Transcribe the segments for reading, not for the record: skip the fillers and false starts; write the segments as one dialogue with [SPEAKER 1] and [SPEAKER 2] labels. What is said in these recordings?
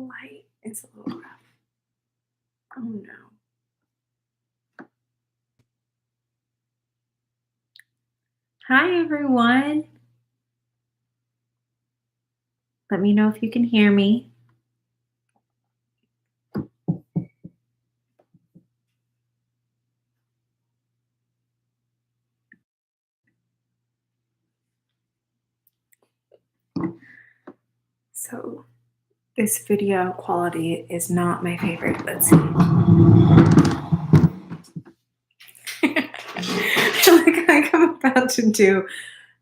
[SPEAKER 1] light is a little rough. Oh no. Hi everyone. Let me know if you can hear me. So this video quality is not my favorite. Let's see. I feel like I'm about to do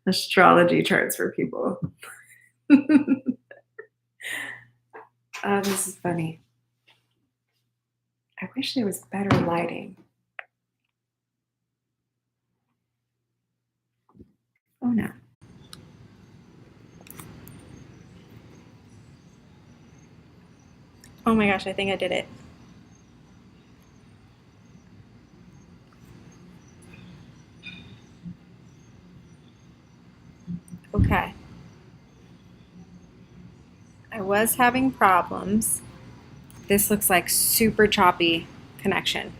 [SPEAKER 1] astrology charts for people. Oh, this is funny. I wish there was better lighting. Oh no. Oh my gosh, I think I did it. Okay. I was having problems. This looks like super choppy connection.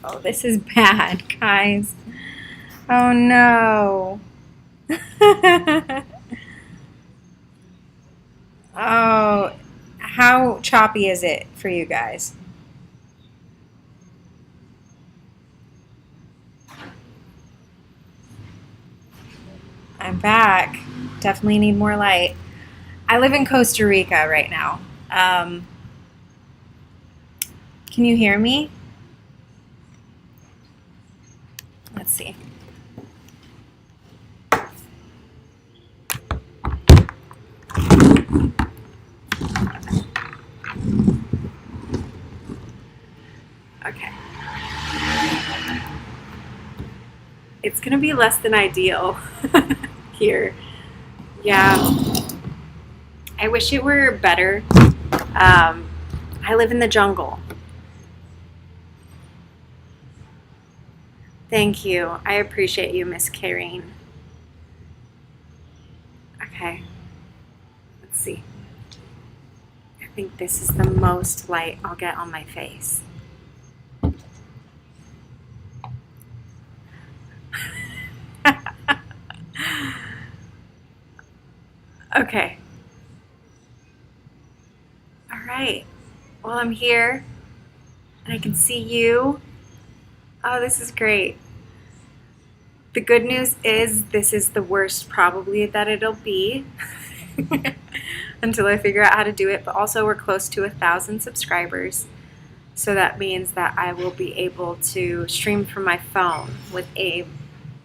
[SPEAKER 1] Oh, this is bad, guys. Oh no. Oh, how choppy is it for you guys? I'm back. Definitely need more light. I live in Costa Rica right now. Can you hear me? Let's see. Okay. It's gonna be less than ideal here. Yeah. I wish it were better. I live in the jungle. Thank you. I appreciate you, Miss Karine. Okay. Let's see. I think this is the most light I'll get on my face. Okay. All right. Well, I'm here and I can see you. Oh, this is great. The good news is this is the worst probably that it'll be until I figure out how to do it. But also we're close to 1,000 subscribers. So that means that I will be able to stream from my phone with a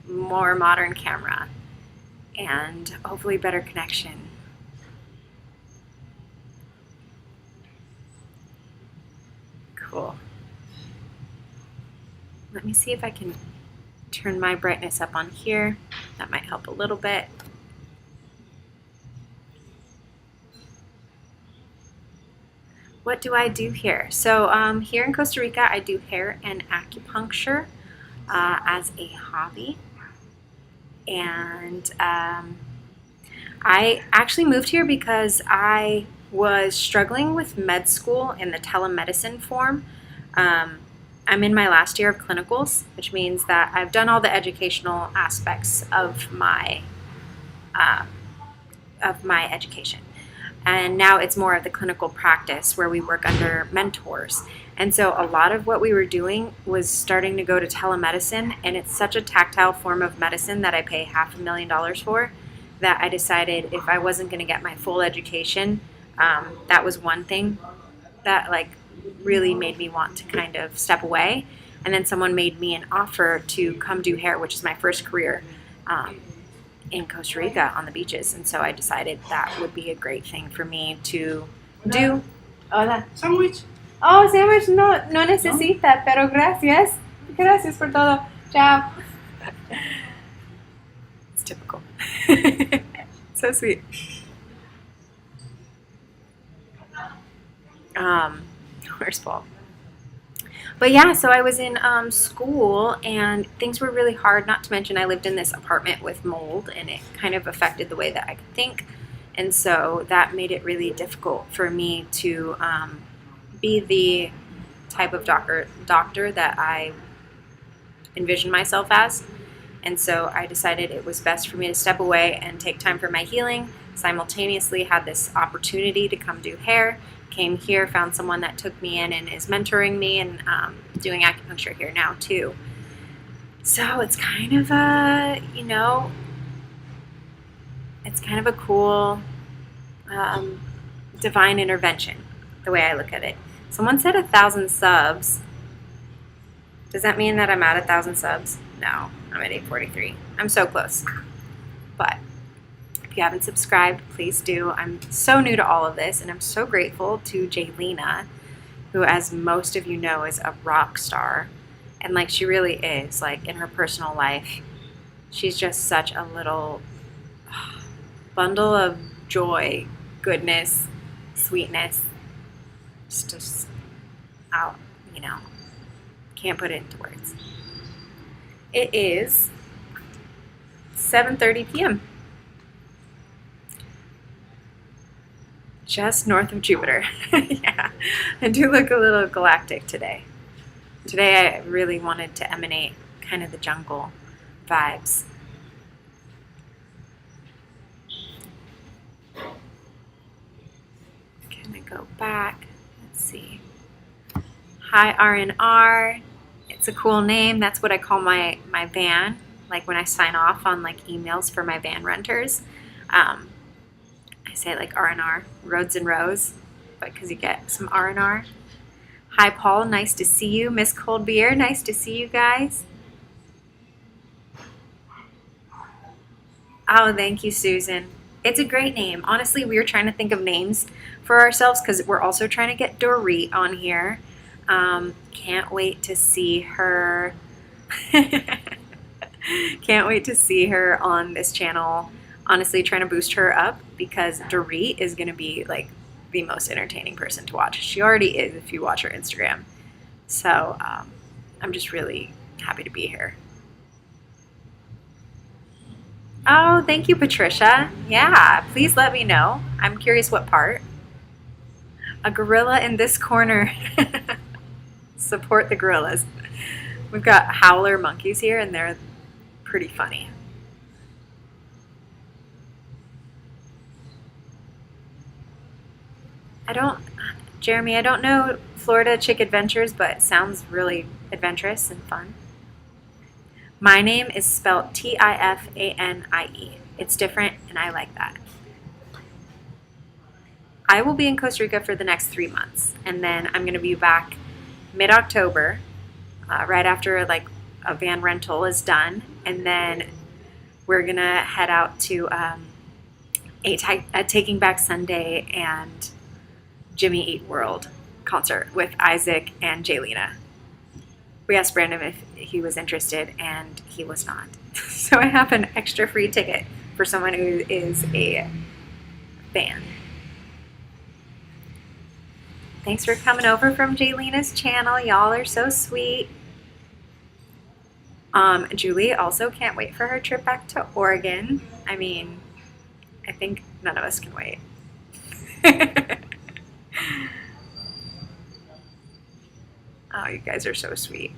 [SPEAKER 1] more modern camera and hopefully better connection. Cool. Let me see if I can turn my brightness up on here. That might help a little bit. What do I do here? So here in Costa Rica, I do hair and acupuncture as a hobby. And I actually moved here because I was struggling with med school in the telemedicine form. I'm in my last year of clinicals, which means that I've done all the educational aspects of my education. And now it's more of the clinical practice where we work under mentors. And so a lot of what we were doing was starting to go to telemedicine, and it's such a tactile form of medicine that I pay $500,000 for, that I decided if I wasn't going to get my full education, that was one thing that like really made me want to kind of step away. And then someone made me an offer to come do hair, which is my first career, in Costa Rica on the beaches. And so I decided that would be a great thing for me to do. Hola.
[SPEAKER 2] Sandwich.
[SPEAKER 1] Oh, sandwich no necesita, pero gracias. Gracias por todo. Ciao. It's typical. So sweet. Where's Paul? But yeah, so I was in school and things were really hard, not to mention I lived in this apartment with mold and it kind of affected the way that I could think. And so that made it really difficult for me to be the type of doctor that I envisioned myself as. And so I decided it was best for me to step away and take time for my healing. Simultaneously had this opportunity to come do hair. Came here, found someone that took me in and is mentoring me and doing acupuncture here now too. So it's kind of a, it's kind of a cool divine intervention, the way I look at it. Someone said 1,000 subs. Does that mean that I'm at 1,000 subs? No, I'm at 843. I'm so close. But if you haven't subscribed, please do. I'm so new to all of this, and I'm so grateful to Jaylina, who, as most of you know, is a rock star. And like she really is, like in her personal life, she's just such a little bundle of joy, goodness, sweetness. It's just out, can't put it into words. It is 7:30 p.m. Just north of Jupiter. Yeah, I do look a little galactic today. Today I really wanted to emanate kind of the jungle vibes. Can I go back? Let's see. Hi RNR. It's a cool name. That's what I call my van. Like when I sign off on like emails for my van renters, I say like RNR, Roads and Rows, but because you get some RNR. Hi Paul, nice to see you. Miss Cold Beer, nice to see you guys. Oh, thank you, Susan. It's a great name. Honestly, we were trying to think of names for ourselves because we're also trying to get Dorit on here. Can't wait to see her. Can't wait to see her on this channel. Honestly, trying to boost her up because Dorit is going to be like the most entertaining person to watch. She already is if you watch her Instagram. So I'm just really happy to be here. Oh, thank you, Patricia. Yeah, please let me know. I'm curious what part. A gorilla in this corner. Support the gorillas. We've got howler monkeys here and they're pretty funny. Jeremy, I don't know Florida Chick Adventures, but it sounds really adventurous and fun. My name is spelled Tifanie. It's different and I like that. I will be in Costa Rica for the next 3 months and then I'm going to be back mid-October, right after like a van rental is done, and then we're going to head out to a Taking Back Sunday and Jimmy Eat World concert with Isaac and Jaylina. We asked Brandon if he was interested, and he was not. So I have an extra free ticket for someone who is a fan. Thanks for coming over from Jaylina's channel. Y'all are so sweet. Julie also can't wait for her trip back to Oregon. I mean, I think none of us can wait. Oh, you guys are so sweet.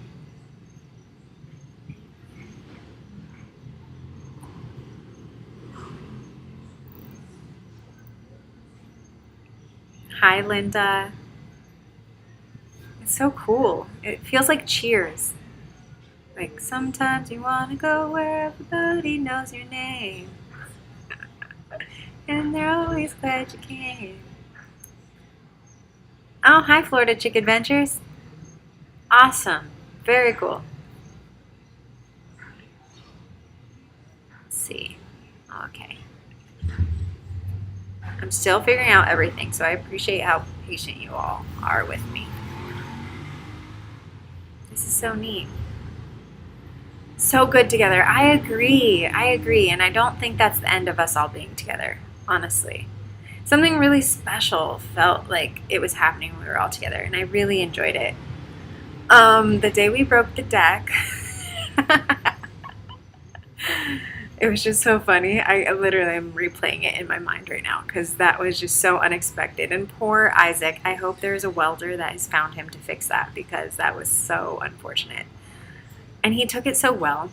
[SPEAKER 1] Hi, Linda. It's so cool. It feels like Cheers. Like, sometimes you want to go where everybody knows your name. And they're always glad you came. Oh, hi, Florida Chick Adventures. Awesome. Very cool. Let's see. Okay. I'm still figuring out everything, so I appreciate how patient you all are with me. This is so neat. So good together. I agree. And I don't think that's the end of us all being together, honestly. Something really special felt like it was happening when we were all together, and I really enjoyed it. The day we broke the deck, it was just so funny. I literally am replaying it in my mind right now because that was just so unexpected. And poor Isaac, I hope there's a welder that has found him to fix that because that was so unfortunate. And he took it so well.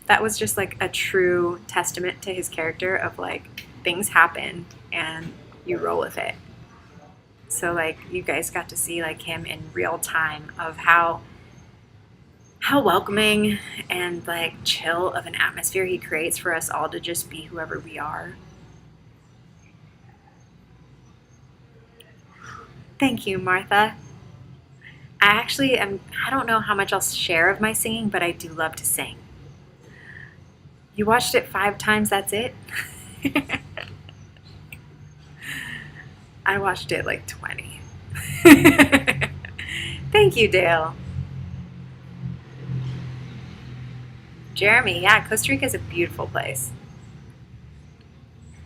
[SPEAKER 1] That was just like a true testament to his character of like things happen and you roll with it. So like you guys got to see like him in real time of how welcoming and like chill of an atmosphere he creates for us all to just be whoever we are. Thank you, Martha. I don't know how much I'll share of my singing, but I do love to sing. You watched it 5 times, that's it? I watched it like 20. Thank you, Dale. Jeremy, yeah, Costa Rica is a beautiful place.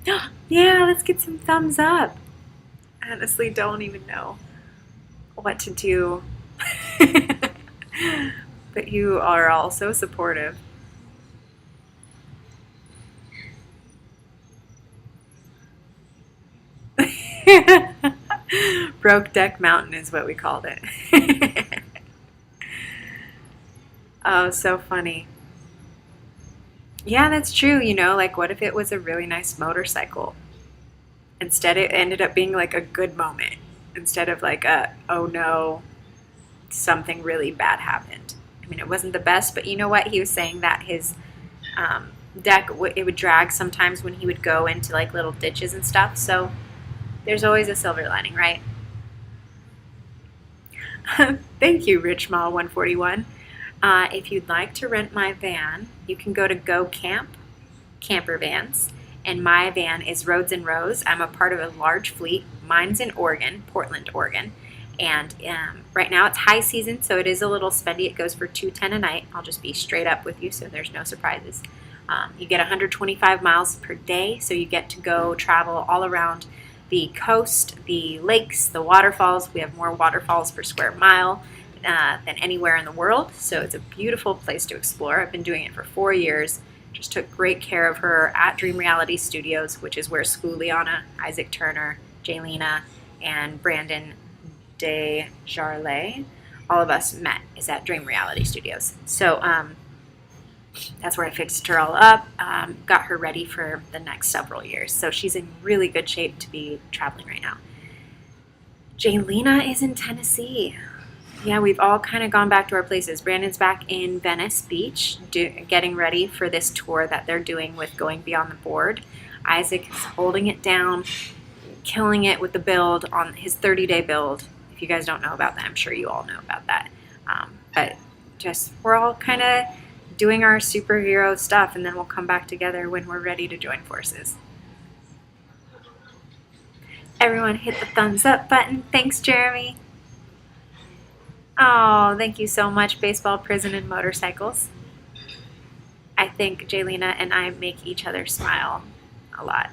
[SPEAKER 1] Yeah, let's get some thumbs up. I honestly don't even know what to do. But you are all so supportive. Broke Deck Mountain is what we called it. Oh, so funny. Yeah, that's true. Like what if it was a really nice motorcycle? Instead, it ended up being like a good moment instead of like oh no, something really bad happened. I mean, it wasn't the best, but you know what? He was saying that his deck, it would drag sometimes when he would go into like little ditches and stuff. So there's always a silver lining, right? Thank you, RichMall141. If you'd like to rent my van, you can go to Go Camp, Camper Vans, and my van is Roads and Rows. I'm a part of a large fleet. Mine's in Oregon, Portland, Oregon, and right now it's high season, so it is a little spendy. It goes for $210 a night. I'll just be straight up with you, so there's no surprises. You get 125 miles per day, so you get to go travel all around the coast, the lakes, the waterfalls. We have more waterfalls per square mile than anywhere in the world, so it's a beautiful place to explore. I've been doing it for 4 years. Just took great care of her at Dream Reality Studios, which is where Schooliana, Isaac Turner, Jaylena, and Brandon Desjarlais, all of us met, is at Dream Reality Studios. So that's where I fixed her all up, got her ready for the next several years. So she's in really good shape to be traveling right now. Jaylena is in Tennessee. Yeah, we've all kind of gone back to our places. Brandon's back in Venice Beach, getting ready for this tour that they're doing with Going Beyond the Board. Isaac is holding it down, killing it with the build on his 30-day build. If you guys don't know about that, I'm sure you all know about that. But just, we're all kind of doing our superhero stuff, and then we'll come back together when we're ready to join forces. Everyone hit the thumbs up button. Thanks, Jeremy. Oh, thank you so much, Baseball, Prison, and Motorcycles. I think Jaylena and I make each other smile a lot.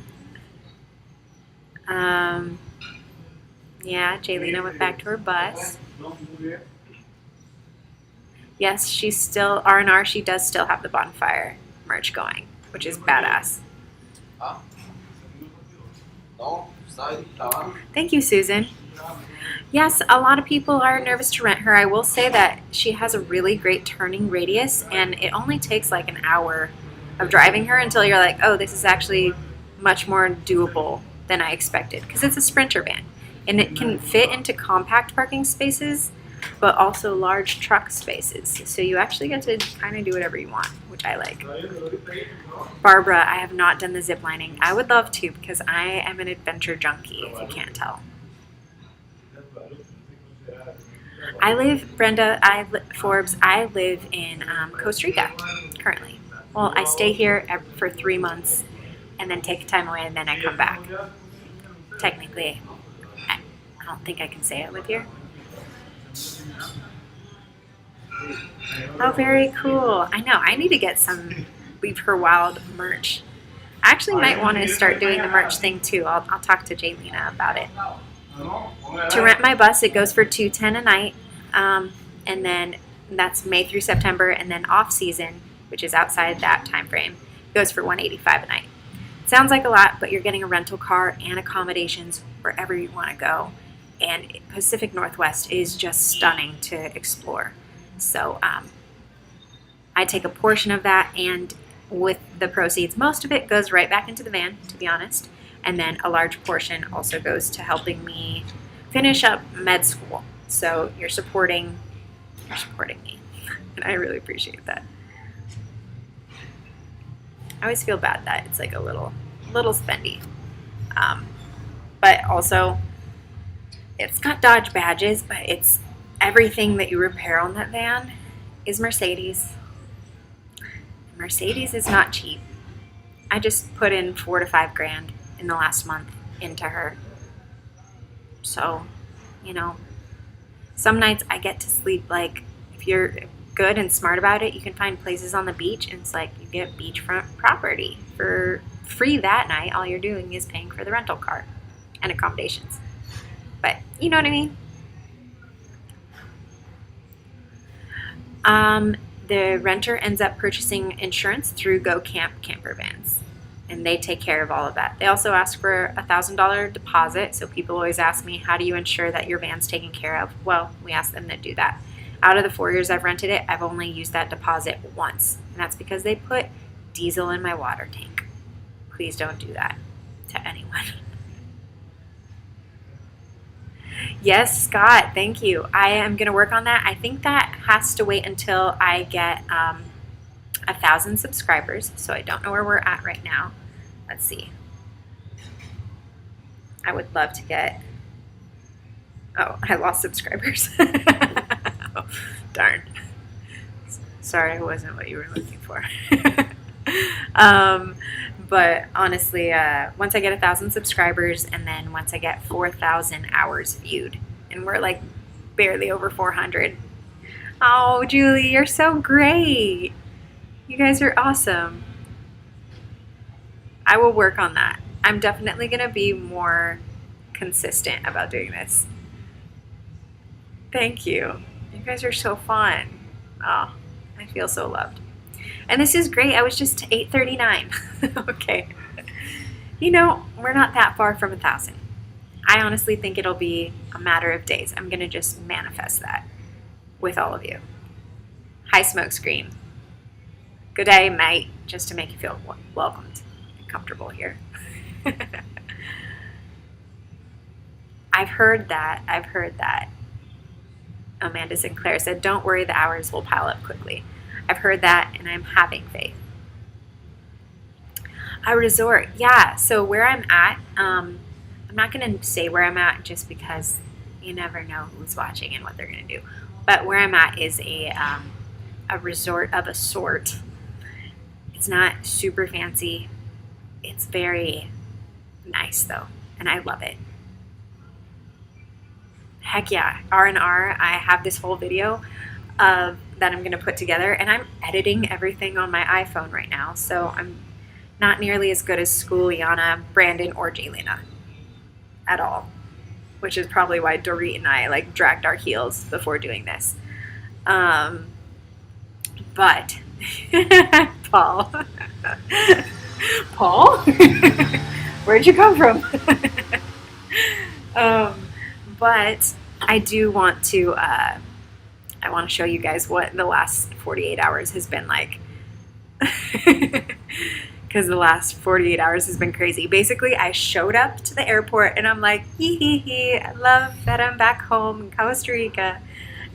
[SPEAKER 1] Yeah, Jaylena went back to her bus. Yes, she's still R&R. She does still have the bonfire merch going, which is badass. Thank you, Susan. Yes, a lot of people are nervous to rent her. I will say that she has a really great turning radius, and it only takes like an hour of driving her until you're like, oh, this is actually much more doable than I expected, because it's a Sprinter van, and it can fit into compact parking spaces, but also large truck spaces. So you actually get to kind of do whatever you want, which I like. Barbara, I have not done the zip lining. I would love to, because I am an adventure junkie, if you can't tell. Forbes, I live in Costa Rica currently. Well, I stay here for 3 months and then take time away and then I come back. Technically, I don't think I can say I live here. Oh, very cool. I know, I need to get some Leave Her Wild merch. I actually might want to start doing the merch thing too. I'll talk to Jaylena about it. To rent my bus, it goes for $210 a night. And and then that's May through September, and then off season, which is outside that time frame, goes for $185 a night. Sounds like a lot, but you're getting a rental car and accommodations wherever you want to go. And Pacific Northwest is just stunning to explore. So I take a portion of that, and with the proceeds, most of it goes right back into the van, to be honest. And then a large portion also goes to helping me finish up med school. So you're supporting me, and I really appreciate that. I always feel bad that it's like a little spendy, but also it's got Dodge badges, but it's everything that you repair on that van is Mercedes. Mercedes is not cheap. I just put in $4,000 to $5,000 in the last month into her. So, you know, some nights I get to sleep, like, if you're good and smart about it, you can find places on the beach, and it's like you get beachfront property for free that night. All you're doing is paying for the rental car and accommodations. But you know what I mean? The renter ends up purchasing insurance through Go Camp camper vans, and they take care of all of that. They also ask for a $1,000 deposit, so people always ask me, how do you ensure that your van's taken care of? Well, we ask them to do that. Out of the 4 years I've rented it, I've only used that deposit once, and that's because they put diesel in my water tank. Please don't do that to anyone. Yes, Scott, thank you. I am going to work on that. I think that has to wait until I get 1,000 subscribers, so I don't know where we're at right now. Let's see. I would love to get... Oh, I lost subscribers. Oh, darn. Sorry, it wasn't what you were looking for. But honestly, once I get 1,000 subscribers, and then once I get 4,000 hours viewed, and we're like barely over 400. Oh, Julie, you're so great. You guys are awesome. I will work on that. I'm definitely going to be more consistent about doing this. Thank you. You guys are so fun. Oh, I feel so loved. And this is great. I was just 839. Okay. You know, we're not that far from 1,000. I honestly think it'll be a matter of days. I'm going to just manifest that with all of you. Hi, Smokescreen. Good day, mate. Just to make you feel welcomed and comfortable here. I've heard that. Amanda Sinclair said, don't worry, the hours will pile up quickly. I've heard that, and I'm having faith. A resort, yeah. So where I'm at, I'm not going to say where I'm at just because you never know who's watching and what they're going to do. But where I'm at is a resort of a sort. It's not super fancy. It's very nice, though, and I love it. Heck yeah, R&R. I have this whole video that I'm going to put together, and I'm editing everything on my iPhone right now, so I'm not nearly as good as Schooliana, Brandon, or Jaylena at all, which is probably why Dorit and I like dragged our heels before doing this. But Paul, Paul, where'd you come from? But I do want to. I want to show you guys what the last 48 hours has been like. Because the last 48 hours has been crazy. Basically, I showed up to the airport and I'm like, hee hee hee, I love that I'm back home in Costa Rica.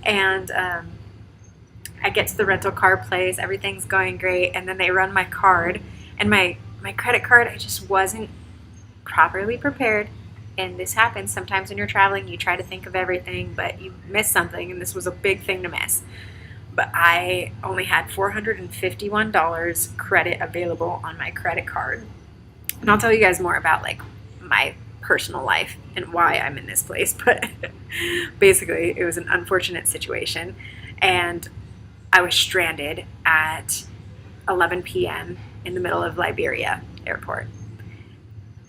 [SPEAKER 1] And I get to the rental car place, everything's going great, and then they run my card. And my credit card, I just wasn't properly prepared. And this happens sometimes when you're traveling, you try to think of everything, but you miss something, and this was a big thing to miss. But I only had $451 credit available on my credit card. And I'll tell you guys more about like my personal life and why I'm in this place. But basically, it was an unfortunate situation. And I was stranded at 11 p.m. in the middle of Liberia airport.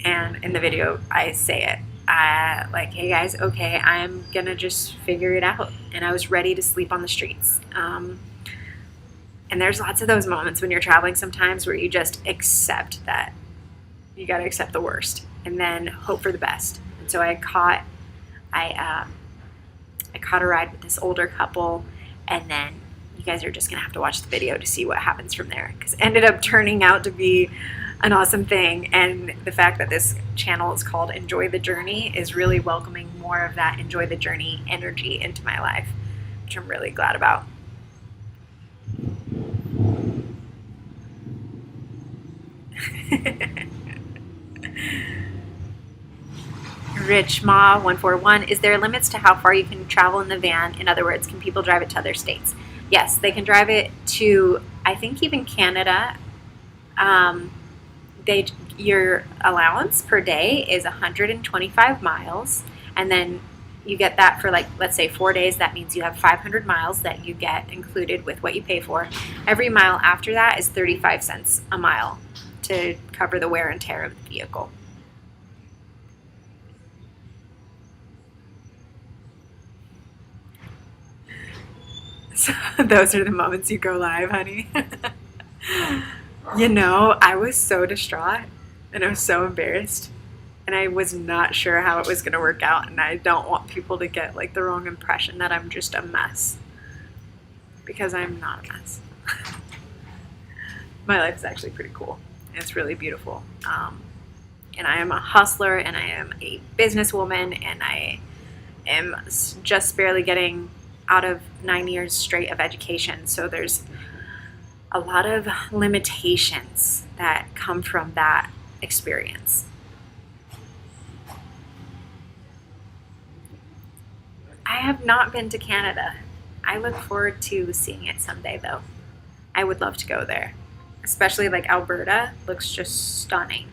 [SPEAKER 1] And in the video, I say it. like, hey guys, okay, I'm gonna just figure it out. And I was ready to sleep on the streets. And there's lots of those moments when you're traveling sometimes where you just accept that you got to accept the worst and then hope for the best. And so I caught a ride with this older couple, and then you guys are just gonna have to watch the video to see what happens from there, because it ended up turning out to be an awesome thing. And the fact that this channel is called Enjoy the Journey is really welcoming more of that enjoy the journey energy into my life, which I'm really glad about. Rich Ma 141, is there limits to how far you can travel in the van? In other words, can people drive it to other states? Yes, they can drive it to, I think, even Canada. Your allowance per day is 125 miles, and then you get that for, like, let's say 4 days. That means you have 500 miles that you get included with what you pay for. Every mile after that is 35 cents a mile to cover the wear and tear of the vehicle. So those are the moments you go live, honey. You know, I was so distraught and I was so embarrassed, and I was not sure how it was going to work out, and I don't want people to get like the wrong impression that I'm just a mess, because I'm not a mess. My life is actually pretty cool. It's really beautiful. And I am a hustler, and I am a businesswoman, and I am just barely getting out of 9 years straight of education. So there's a lot of limitations that come from that experience. I have not been to Canada. I look forward to seeing it someday, though. I would love to go there. Especially like Alberta looks just stunning.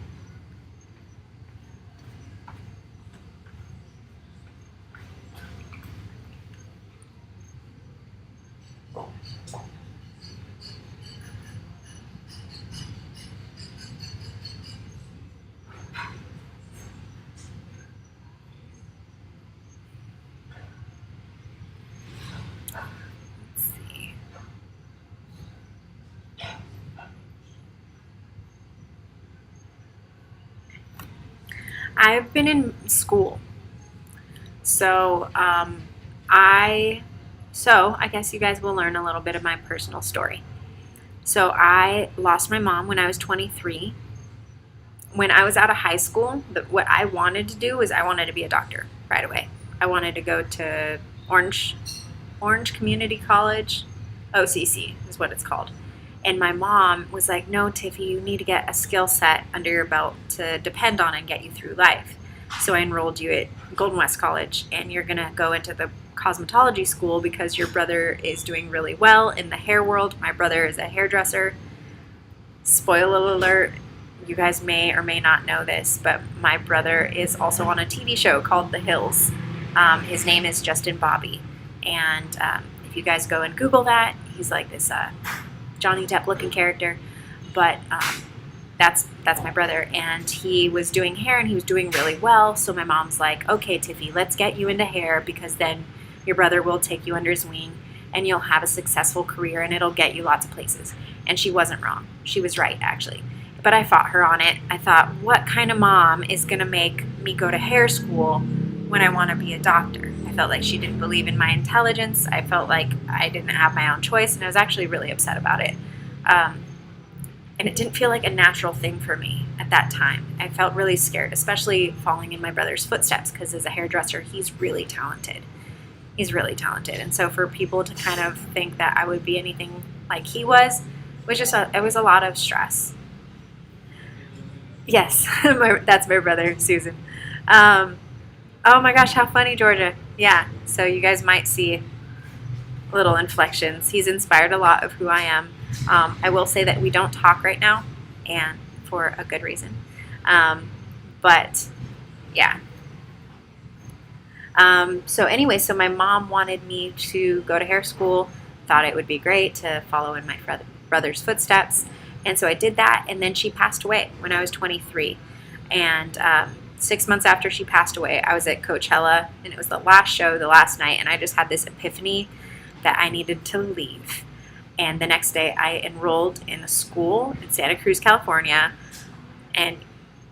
[SPEAKER 1] I've been in school, so I guess you guys will learn a little bit of my personal story. So I lost my mom when I was 23. When I was out of high school, what I wanted to do was I wanted to be a doctor right away. I wanted to go to Orange Community College, OCC is what it's called. And my mom was like, no, Tiffy, you need to get a skill set under your belt to depend on and get you through life. So I enrolled you at Golden West College, and you're going to go into the cosmetology school because your brother is doing really well in the hair world. My brother is a hairdresser. Spoiler alert, you guys may or may not know this, but my brother is also on a TV show called The Hills. His name is Justin Bobby. And if you guys go and Google that, he's like this Johnny Depp looking character, but that's my brother, and he was doing hair and he was doing really well. So my mom's like, okay, Tiffy, let's get you into hair, because then your brother will take you under his wing and you'll have a successful career and it'll get you lots of places. And she wasn't wrong. She was right, actually. But I fought her on it. I thought, what kind of mom is going to make me go to hair school when I want to be a doctor? I felt like she didn't believe in my intelligence. I felt like I didn't have my own choice, and I was actually really upset about it. And it didn't feel like a natural thing for me at that time. I felt really scared, especially following in my brother's footsteps, because as a hairdresser, he's really talented. He's really talented. And so for people to kind of think that I would be anything like he was just it was a lot of stress. Yes, that's my brother, Susan. Oh my gosh, how funny, Georgia. Yeah, so you guys might see little inflections. He's inspired a lot of who I am. I will say that we don't talk right now, and for a good reason. But yeah. So anyway, so my mom wanted me to go to hair school, thought it would be great to follow in my brother's footsteps. And so I did that, and then she passed away when I was 23. And 6 months after she passed away, I was at Coachella, and it was the last show, the last night, and I just had this epiphany that I needed to leave. And the next day, I enrolled in a school in Santa Cruz, California. And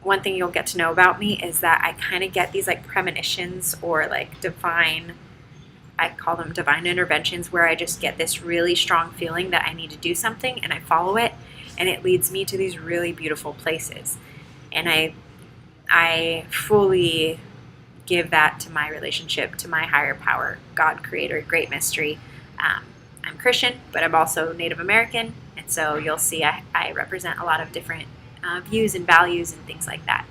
[SPEAKER 1] one thing you'll get to know about me is that I kind of get these like premonitions or like divine, I call them divine interventions, where I just get this really strong feeling that I need to do something, and I follow it, and it leads me to these really beautiful places. And I fully give that to my relationship to my higher power, God, Creator, Great Mystery. I'm Christian, but I'm also Native American, and so you'll see I represent a lot of different views and values and things like that.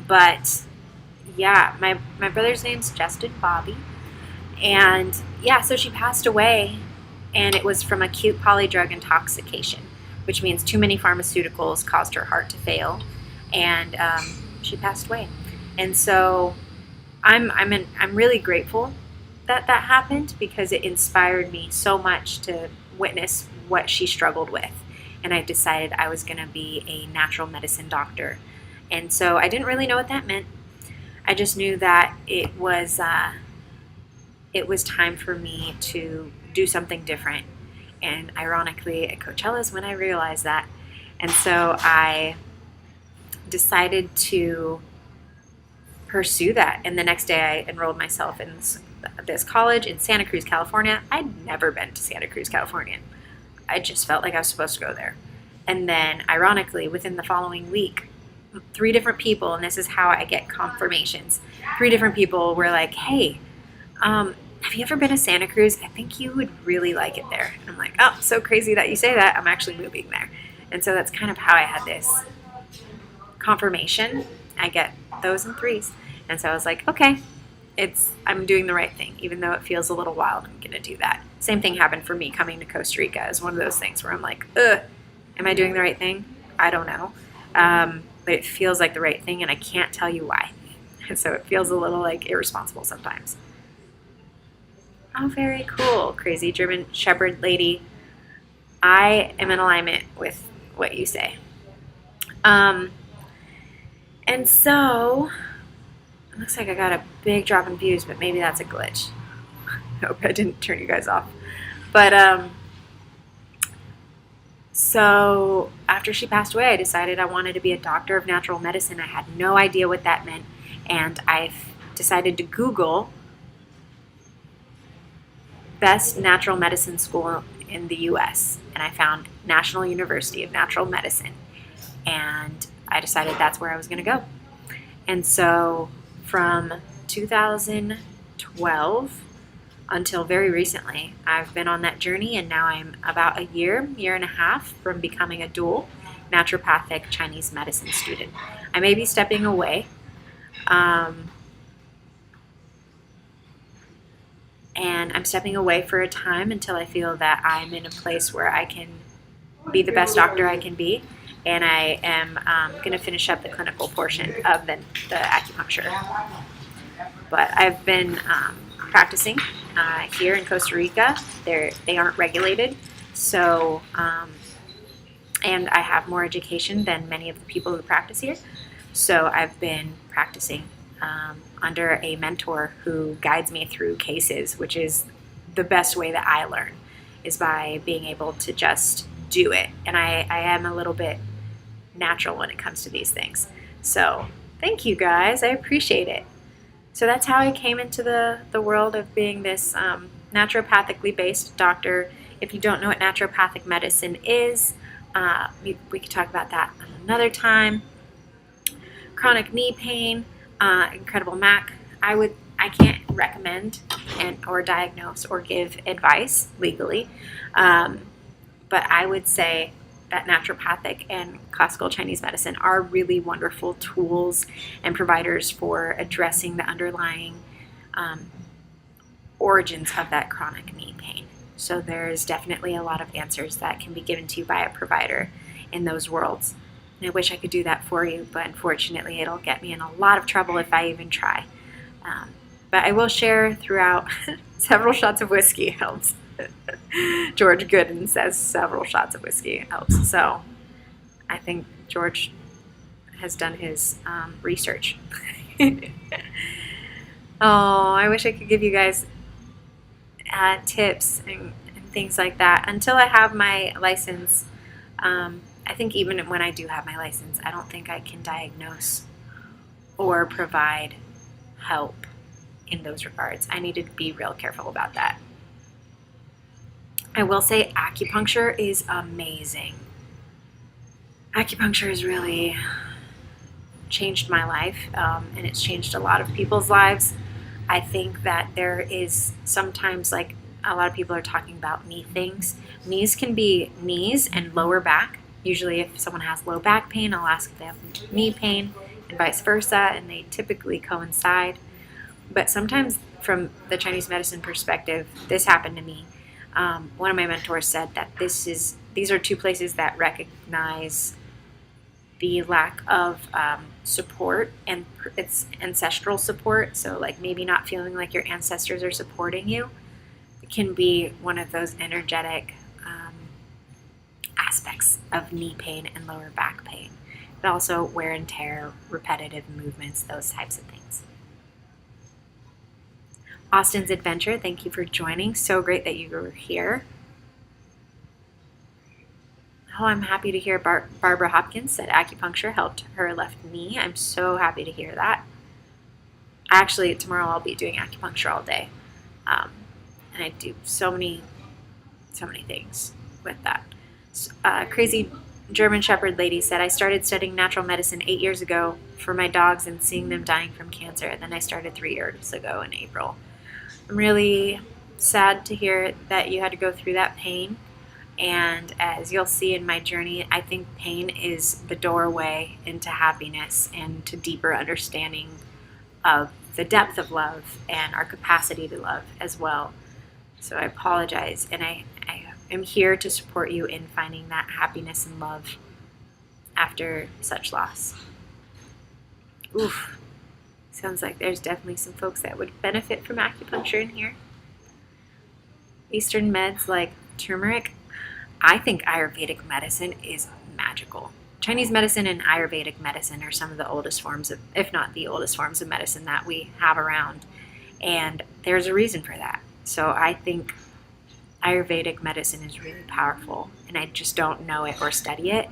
[SPEAKER 1] But yeah, my brother's name's Justin Bobby, and yeah, so she passed away, and it was from acute polydrug intoxication, which means too many pharmaceuticals caused her heart to fail, and she passed away. And so I'm really grateful that happened, because it inspired me so much to witness what she struggled with. And I decided I was going to be a natural medicine doctor. And so I didn't really know what that meant. I just knew that it was time for me to do something different. And ironically, at Coachella is when I realized that. And so I decided to pursue that. And the next day I enrolled myself in this college in Santa Cruz, California. I'd never been to Santa Cruz, California. I just felt like I was supposed to go there. And then, ironically, within the following week, 3 different people, and this is how I get confirmations, 3 different people were like, hey, have you ever been to Santa Cruz? I think you would really like it there. And I'm like, oh, so crazy that you say that. I'm actually moving there. And so that's kind of how I had this confirmation. I get those in 3s. And so I was like, okay, I'm doing the right thing. Even though it feels a little wild, I'm going to do that. Same thing happened for me coming to Costa Rica. Is one of those things where I'm like, am I doing the right thing? I don't know. But it feels like the right thing, and I can't tell you why. And so it feels a little like irresponsible sometimes. Oh, very cool. Crazy German Shepherd lady. I am in alignment with what you say. And so it looks like I got a big drop in views, but maybe that's a glitch. I hope I didn't turn you guys off. But so after she passed away, I decided I wanted to be a doctor of natural medicine. I had no idea what that meant, and I've decided to Google best natural medicine school in the U.S., and I found National University of Natural Medicine, and I decided that's where I was going to go. And so from 2012 until very recently, I've been on that journey, and now I'm about a year and a half from becoming a dual naturopathic Chinese medicine student. I may be stepping away, and I'm stepping away for a time until I feel that I'm in a place where I can be the best doctor I can be, and I am going to finish up the clinical portion of the acupuncture. But I've been practicing here in Costa Rica. They aren't regulated, so and I have more education than many of the people who practice here. So I've been practicing under a mentor who guides me through cases, which is the best way that I learn, is by being able to just do it. And I am a little bit natural when it comes to these things. So thank you guys. I appreciate it. So that's how I came into the world of being this naturopathically based doctor. If you don't know what naturopathic medicine is, we could talk about that another time. Chronic knee pain, Incredible Mac. I can't recommend or diagnose or give advice legally, but I would say that naturopathic and classical Chinese medicine are really wonderful tools and providers for addressing the underlying origins of that chronic knee pain. So there's definitely a lot of answers that can be given to you by a provider in those worlds. And I wish I could do that for you, but unfortunately it'll get me in a lot of trouble if I even try. But I will share throughout. Several shots of whiskey helps. George Gooden says several shots of whiskey helps. So I think George has done his research. Oh, I wish I could give you guys tips and things like that. Until I have my license, I think even when I do have my license, I don't think I can diagnose or provide help in those regards. I need to be real careful about that. I will say acupuncture is amazing. Acupuncture has really changed my life, and it's changed a lot of people's lives. I think that there is sometimes, like, a lot of people are talking about knee things. Knees can be knees and lower back. Usually if someone has low back pain, I'll ask if they have knee pain, and vice versa, and they typically coincide. But sometimes from the Chinese medicine perspective, this happened to me. One of my mentors said that these are two places that recognize the lack of support, and it's ancestral support. So like maybe not feeling like your ancestors are supporting you. It can be one of those energetic aspects of knee pain and lower back pain. But also wear and tear, repetitive movements, those types of things. Austin's Adventure, thank you for joining. So great that you were here. Oh, I'm happy to hear Barbara Hopkins said acupuncture helped her left knee. I'm so happy to hear that. Actually, tomorrow I'll be doing acupuncture all day. And I do so many things with that. Crazy German Shepherd lady said, I started studying natural medicine 8 years ago for my dogs and seeing them dying from cancer. And then I started 3 years ago in April. I'm really sad to hear that you had to go through that pain. And as you'll see in my journey, I think pain is the doorway into happiness and to deeper understanding of the depth of love and our capacity to love as well. So I apologize, and I am here to support you in finding that happiness and love after such loss. Oof. Sounds like there's definitely some folks that would benefit from acupuncture in here. Eastern meds like turmeric. I think Ayurvedic medicine is magical. Chinese medicine and Ayurvedic medicine are some of the oldest forms of, if not the oldest forms of medicine that we have around. And there's a reason for that. So I think Ayurvedic medicine is really powerful, and I just don't know it or study it.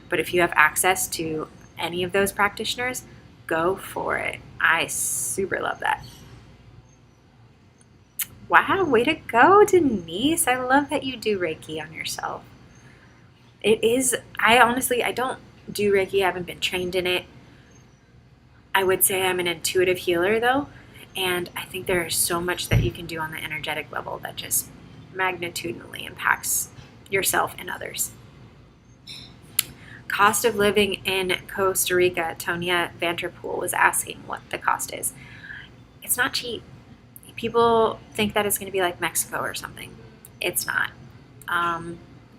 [SPEAKER 1] But if you have access to any of those practitioners, go for it. I super love that. Wow, way to go, Denise. I love that you do Reiki on yourself. It is, I don't do Reiki. I haven't been trained in it. I would say I'm an intuitive healer though. And I think there is so much that you can do on the energetic level that just magnitudinally impacts yourself and others. Cost of living in Costa Rica, Tonya Vanterpool was asking what the cost is. It's not cheap. People think that it's going to be like Mexico or something. It's not.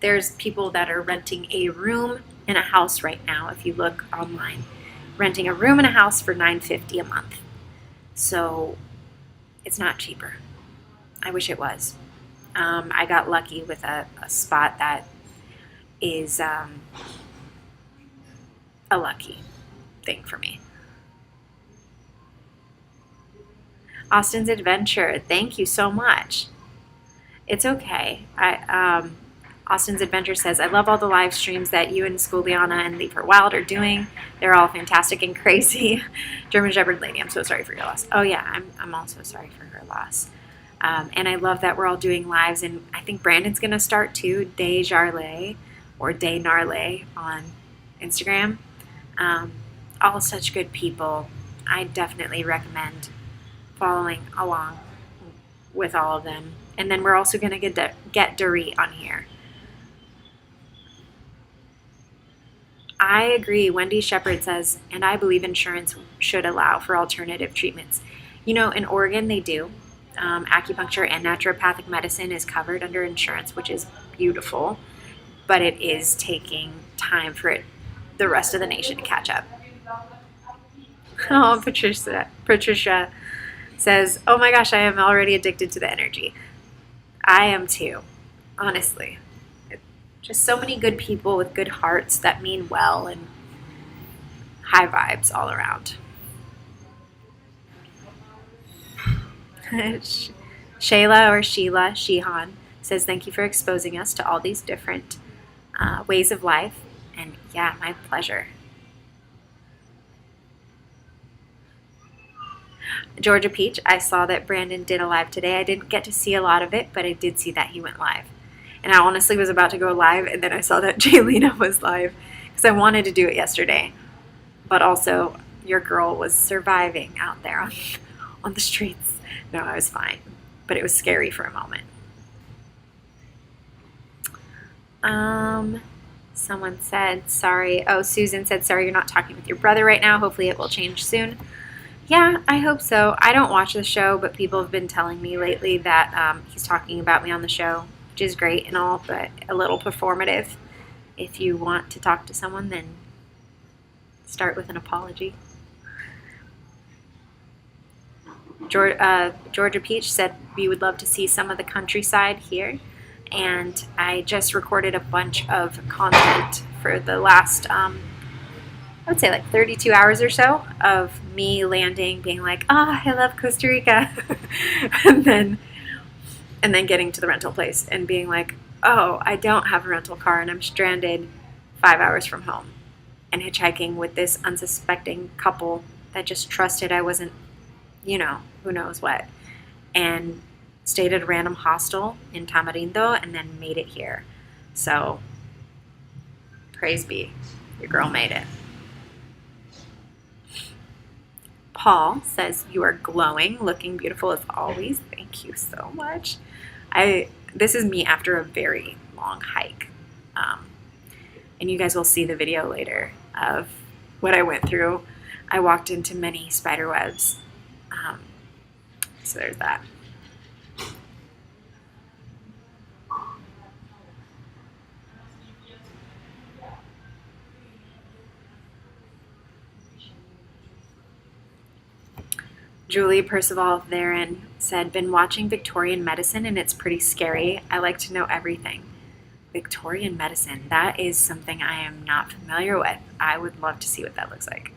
[SPEAKER 1] There's people that are renting a room in a house right now, if you look online, renting a room in a house for $950 a month. So it's not cheaper. I wish it was. I got lucky with a spot that is a lucky thing for me. Austin's Adventure, thank you so much. It's okay. Austin's Adventure says, I love all the live streams that you and Schooliana and Leave Her Wild are doing. They're all fantastic and crazy. German Shepherd Lady, I'm so sorry for your loss. Oh yeah, I'm also sorry for her loss. And I love that we're all doing lives, and I think Brandon's going to start too, Day Jarley or Day Narley on Instagram. All such good people. I definitely recommend following along with all of them. And then we're also going to get Dorit on here. I agree. Wendy Shepard says, and I believe insurance should allow for alternative treatments. You know, in Oregon, they do. Acupuncture and naturopathic medicine is covered under insurance, which is beautiful, but it is taking time for the rest of the nation to catch up. Oh, Patricia says, oh my gosh, I am already addicted to the energy. I am too, honestly. Just so many good people with good hearts that mean well, and High vibes all around. Shayla or Sheila, Shehan, says, thank you for exposing us to all these different ways of life. And yeah, my pleasure. Georgia Peach, I saw that Brandon did a live today. I didn't get to see a lot of it, but I did see that he went live. And I honestly was about to go live, and then I saw that Jaylena was live because I wanted to do it yesterday. But also, your girl was surviving out there on the streets. No, I was fine, but it was scary for a moment. Someone said, sorry. Oh, Susan said, sorry, you're not talking with your brother right now. Hopefully it will change soon. Yeah, I hope so. I don't watch the show, but people have been telling me lately that he's talking about me on the show, which is great and all, but a little performative. If you want to talk to someone, then start with an apology. Georgia Peach said we would love to see some of the countryside here. And I just recorded a bunch of content for the last, I would say like 32 hours or so of me landing, being like, oh, I love Costa Rica. and then getting to the rental place and being like, oh, I don't have a rental car and I'm stranded 5 hours from home. And hitchhiking with this unsuspecting couple that just trusted I wasn't, who knows what. And stayed at a random hostel in Tamarindo and then made it here. So, praise be. Your girl made it. Paul says, you are glowing, looking beautiful as always. Thank you so much. This is me after a very long hike. And you guys will see the video later of what I went through. I walked into many spider webs. So there's that. Julie Percival therein said, been watching Victorian medicine and it's pretty scary. I like to know everything. Victorian medicine, that is something I am not familiar with. I would love to see what that looks like.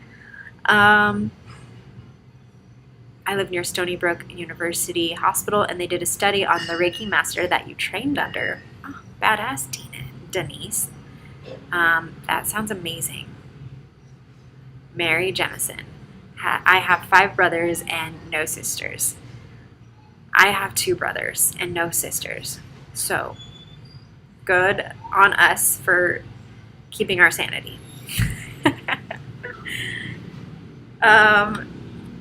[SPEAKER 1] I live near Stony Brook University Hospital and they did a study on the Reiki master that you trained under. Oh, badass, Denise. That sounds amazing. Mary Jemison. I have 5 brothers and no sisters. I have 2 brothers and no sisters. So, good on us for keeping our sanity.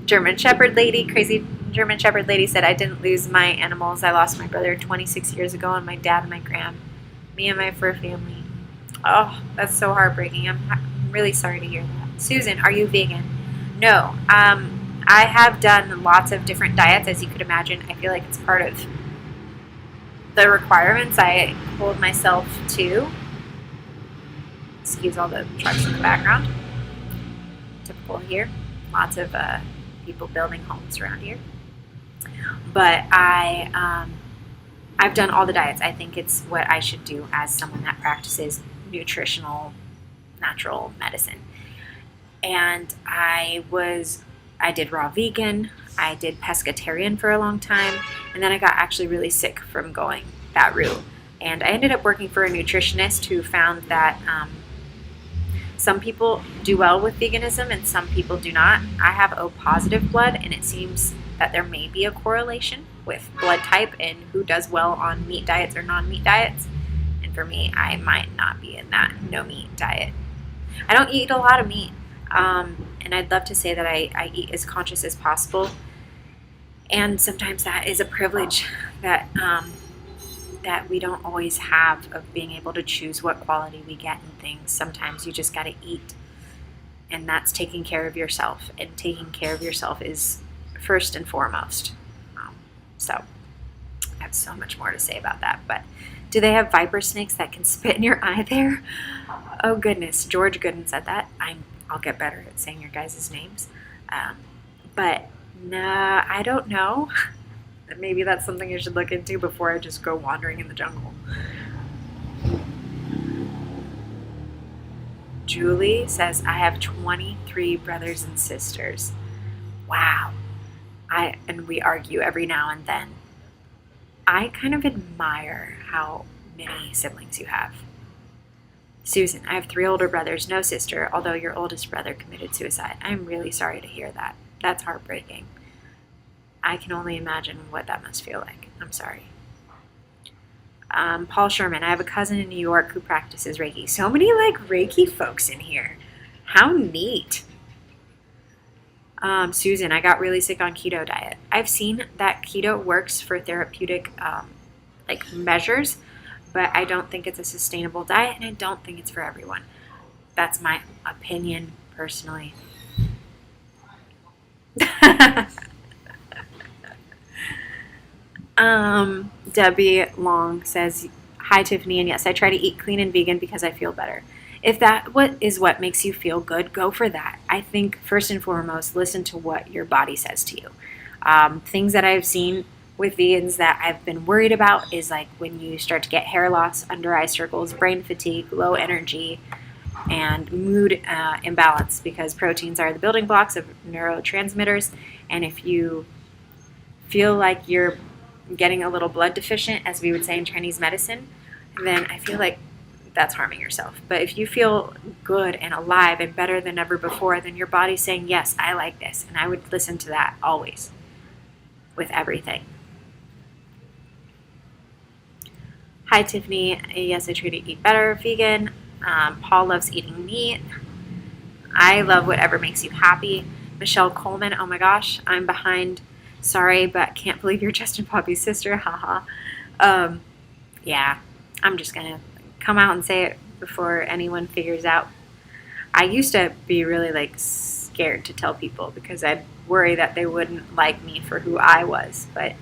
[SPEAKER 1] German Shepherd lady, crazy German Shepherd lady said, I didn't lose my animals. I lost my brother 26 years ago and my dad and my gram. Me and my fur family. Oh, that's so heartbreaking. I'm really sorry to hear that. Susan, are you vegan? No. I have done lots of different diets, as you could imagine. I feel like it's part of the requirements I hold myself to. Excuse all the trucks in the background. Typical here. Lots of people building homes around here. But I've done all the diets. I think it's what I should do as someone that practices nutritional, natural medicine. And I did raw vegan, I did pescatarian for a long time, and then I got actually really sick from going that route. And I ended up working for a nutritionist who found that some people do well with veganism and some people do not. I have O positive blood, and it seems that there may be a correlation with blood type and who does well on meat diets or non-meat diets. And for me, I might not be in that no-meat diet. I don't eat a lot of meat. And I'd love to say that I eat as conscious as possible. And sometimes that is a privilege that we don't always have, of being able to choose what quality we get in things. Sometimes you just got to eat. And that's taking care of yourself. And taking care of yourself is first and foremost. So I have so much more to say about that. But do they have viper snakes that can spit in your eye there? Oh, goodness. George Gooden said that. I'll get better at saying your guys' names. But nah, I don't know. Maybe that's something I should look into before I just go wandering in the jungle. Julie says, I have 23 brothers and sisters. Wow. And we argue every now and then. I kind of admire how many siblings you have. Susan, I have 3 older brothers, no sister, although your oldest brother committed suicide. I'm really sorry to hear that. That's heartbreaking. I can only imagine what that must feel like. I'm sorry. Paul Sherman, I have a cousin in New York who practices Reiki. So many Reiki folks in here. How neat. Susan, I got really sick on keto diet. I've seen that keto works for therapeutic measures, but I don't think it's a sustainable diet, and I don't think it's for everyone. That's my opinion personally. Debbie Long says, hi Tiffany, and yes, I try to eat clean and vegan because I feel better. If that is what makes you feel good, go for that. I think first and foremost, listen to what your body says to you. Things that I've seen with vegans that I've been worried about is when you start to get hair loss, under eye circles, brain fatigue, low energy, and mood imbalance, because proteins are the building blocks of neurotransmitters. And if you feel like you're getting a little blood deficient, as we would say in Chinese medicine, then I feel like that's harming yourself. But if you feel good and alive and better than ever before, then your body's saying, yes, I like this. And I would listen to that always with everything. Hi, Tiffany. Yes, I try to eat better, vegan. Paul loves eating meat. I love whatever makes you happy. Michelle Coleman, oh my gosh, I'm behind. Sorry, but can't believe you're Justin Poppy's sister. Haha. Yeah, I'm just going to come out and say it before anyone figures out. I used to be really scared to tell people because I'd worry that they wouldn't like me for who I was. But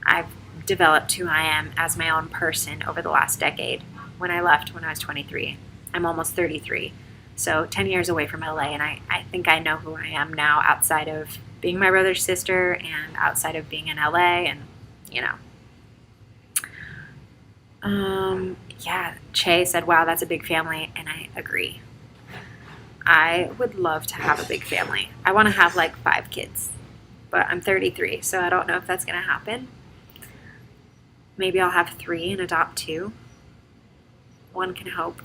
[SPEAKER 1] I've developed who I am as my own person over the last decade. When I left when I was 23, I'm almost 33. So 10 years away from LA, and I think I know who I am now outside of being my brother's sister and outside of being in LA, and yeah, Che said, wow, that's a big family, and I agree. I would love to have a big family. I want to have 5 kids, but I'm 33, so I don't know if that's going to happen. Maybe I'll have 3 and adopt 2. One can hope.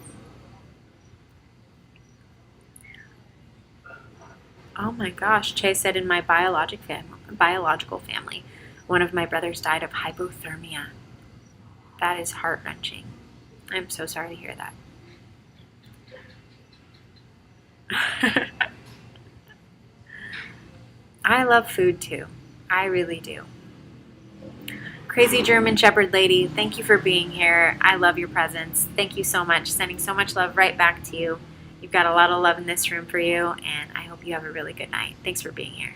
[SPEAKER 1] Oh my gosh, Che said, in my biological family, one of my brothers died of hypothermia. That is heart-wrenching. I'm so sorry to hear that. I love food too. I really do. Crazy German Shepherd Lady, thank you for being here. I love your presence. Thank you so much. Sending so much love right back to you. You've got a lot of love in this room for you, and I hope you have a really good night. Thanks for being here.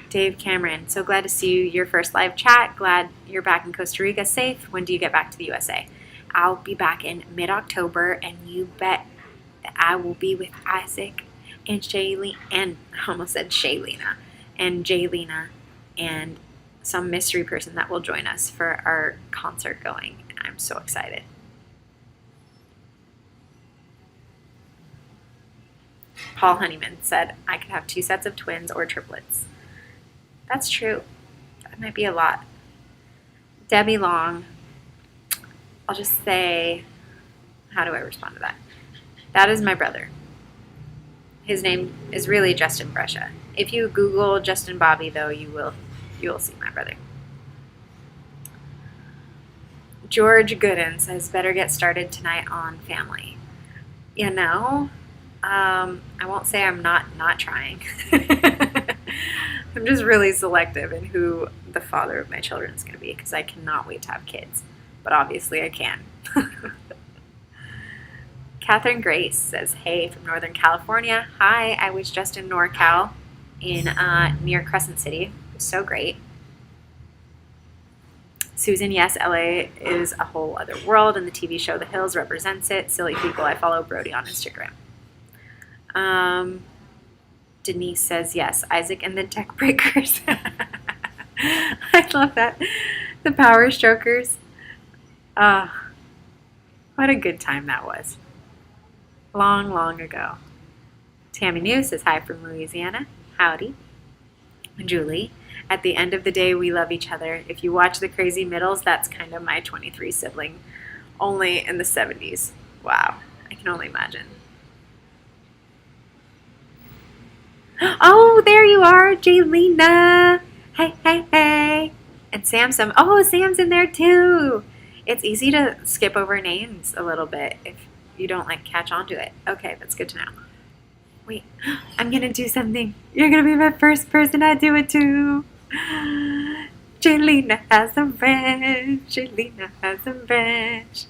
[SPEAKER 1] Dave Cameron, so glad to see you. Your first live chat. Glad you're back in Costa Rica safe. When do you get back to the USA? I'll be back in mid-October, and you bet that I will be with Isaac and Shaylene, and I almost said Shaylena, and Jaylena, and some mystery person that will join us for our concert going. I'm so excited. Paul Honeyman said, I could have 2 sets of twins or triplets. That's true. That might be a lot. Debbie Long, I'll just say, how do I respond to that? That is my brother. His name is really Justin Brescia. If you Google Justin Bobby, though, you will see my brother. George Gooden says, better get started tonight on family. I won't say I'm not trying. I'm just really selective in who the father of my children is going to be, because I cannot wait to have kids. But obviously I can. Catherine Grace says, hey, from Northern California. Hi, I was just in NorCal in near Crescent City. It was so great. Susan, yes, LA is a whole other world, and the TV show The Hills represents it. Silly people. I follow Brody on Instagram. Denise says, yes, Isaac and the Tech Breakers. I love that. The Power Strokers. Uh, what a good time that was. Long, long ago. Tammy New says hi from Louisiana. Howdy. Julie, at the end of the day, we love each other. If you watch The Crazy Middles, that's kind of my 23 sibling, only in the 70s. Wow, I can only imagine. Oh, there you are, Jaylena. Hey, hey, hey. And Sam's Sam's in there too. It's easy to skip over names a little bit if you don't like catch on to it. Okay, that's good to know. Wait, I'm gonna do something. You're gonna be my first person I do it to. Jaylena has a wrench. Jaylena has a wrench.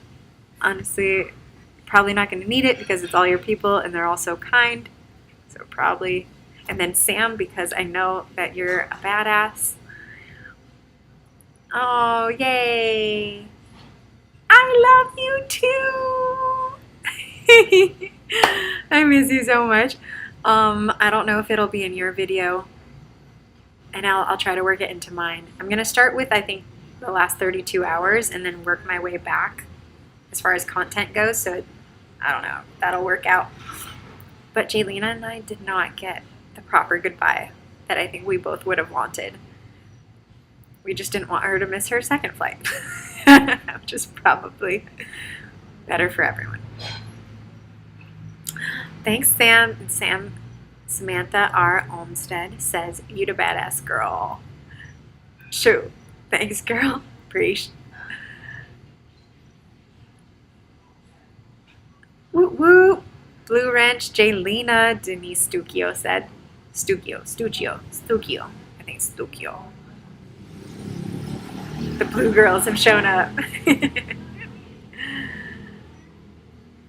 [SPEAKER 1] Honestly, probably not gonna need it because it's all your people and they're all so kind. So probably. And then Sam, because I know that you're a badass. Oh, yay. I love you too. I miss you so much. I don't know if it'll be in your video, and I'll try to work it into mine. I'm going to start with, I think, the last 32 hours and then work my way back as far as content goes. So I don't know. That'll work out. But Jaylena and I did not get the proper goodbye that I think we both would have wanted. We just didn't want her to miss her second flight, which is probably better for everyone. Thanks, Sam. And Samantha R. Olmstead says, "You the badass girl." Shoot. Thanks, girl. Preach. Whoop whoop. Blue Wrench, Jaylena, Denise Stucchio said. Stucchio. I think it's Stucchio. The blue girls have shown up.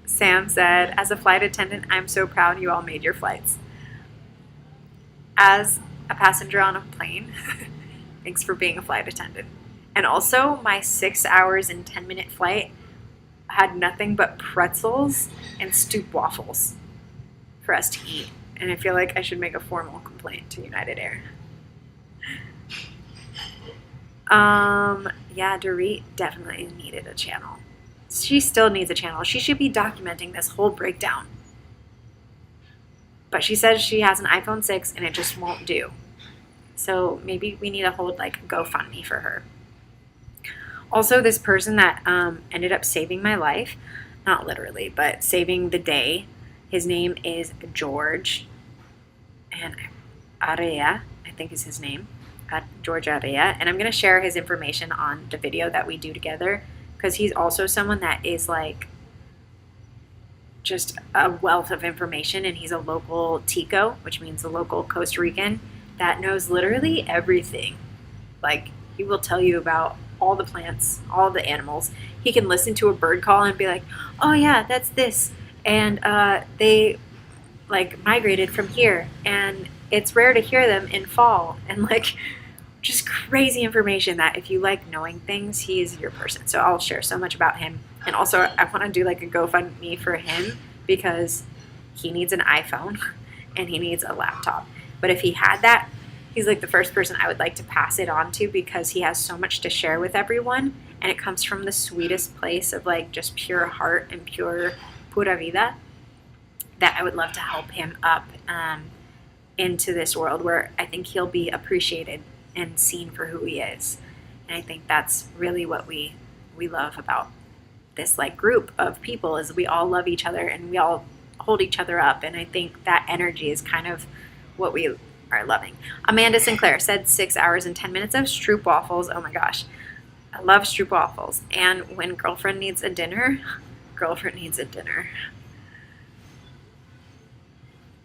[SPEAKER 1] Sam said, "As a flight attendant, I'm so proud you all made your flights." As a passenger on a plane, thanks for being a flight attendant. And also, my 6 hours and 10-minute flight had nothing but pretzels and stoop waffles for us to eat. And I feel like I should make a formal complaint to United Air. Yeah, Dorit definitely needed a channel. She still needs a channel. She should be documenting this whole breakdown. But she says she has an iPhone 6 and it just won't do. So maybe we need to hold like a GoFundMe for her. Also, this person that ended up saving my life, not literally, but saving the day, his name is George and Area, I think is his name. George Area, and I'm going to share his information on the video that we do together because he's also someone that is like just a wealth of information, and he's a local Tico, which means a local Costa Rican that knows literally everything. Like, he will tell you about all the plants, all the animals. He can listen to a bird call and be like, "Oh yeah, that's this, and they like migrated from here, and it's rare to hear them in fall," and like just crazy information that if you like knowing things, he is your person. So I'll share so much about him. And also I want to do like a GoFundMe for him because he needs an iPhone and he needs a laptop. But if he had that, he's like the first person I would like to pass it on to because he has so much to share with everyone, and it comes from the sweetest place of like just pure heart and pura vida, that I would love to help him up into this world where I think he'll be appreciated and seen for who he is. And I think that's really what we love about this like group of people, is we all love each other and we all hold each other up. And I think that energy is kind of what we are loving. Amanda Sinclair said 6 hours and 10 minutes of Stroop waffles. Oh my gosh. I love Stroop waffles. And when girlfriend needs a dinner, girlfriend needs a dinner.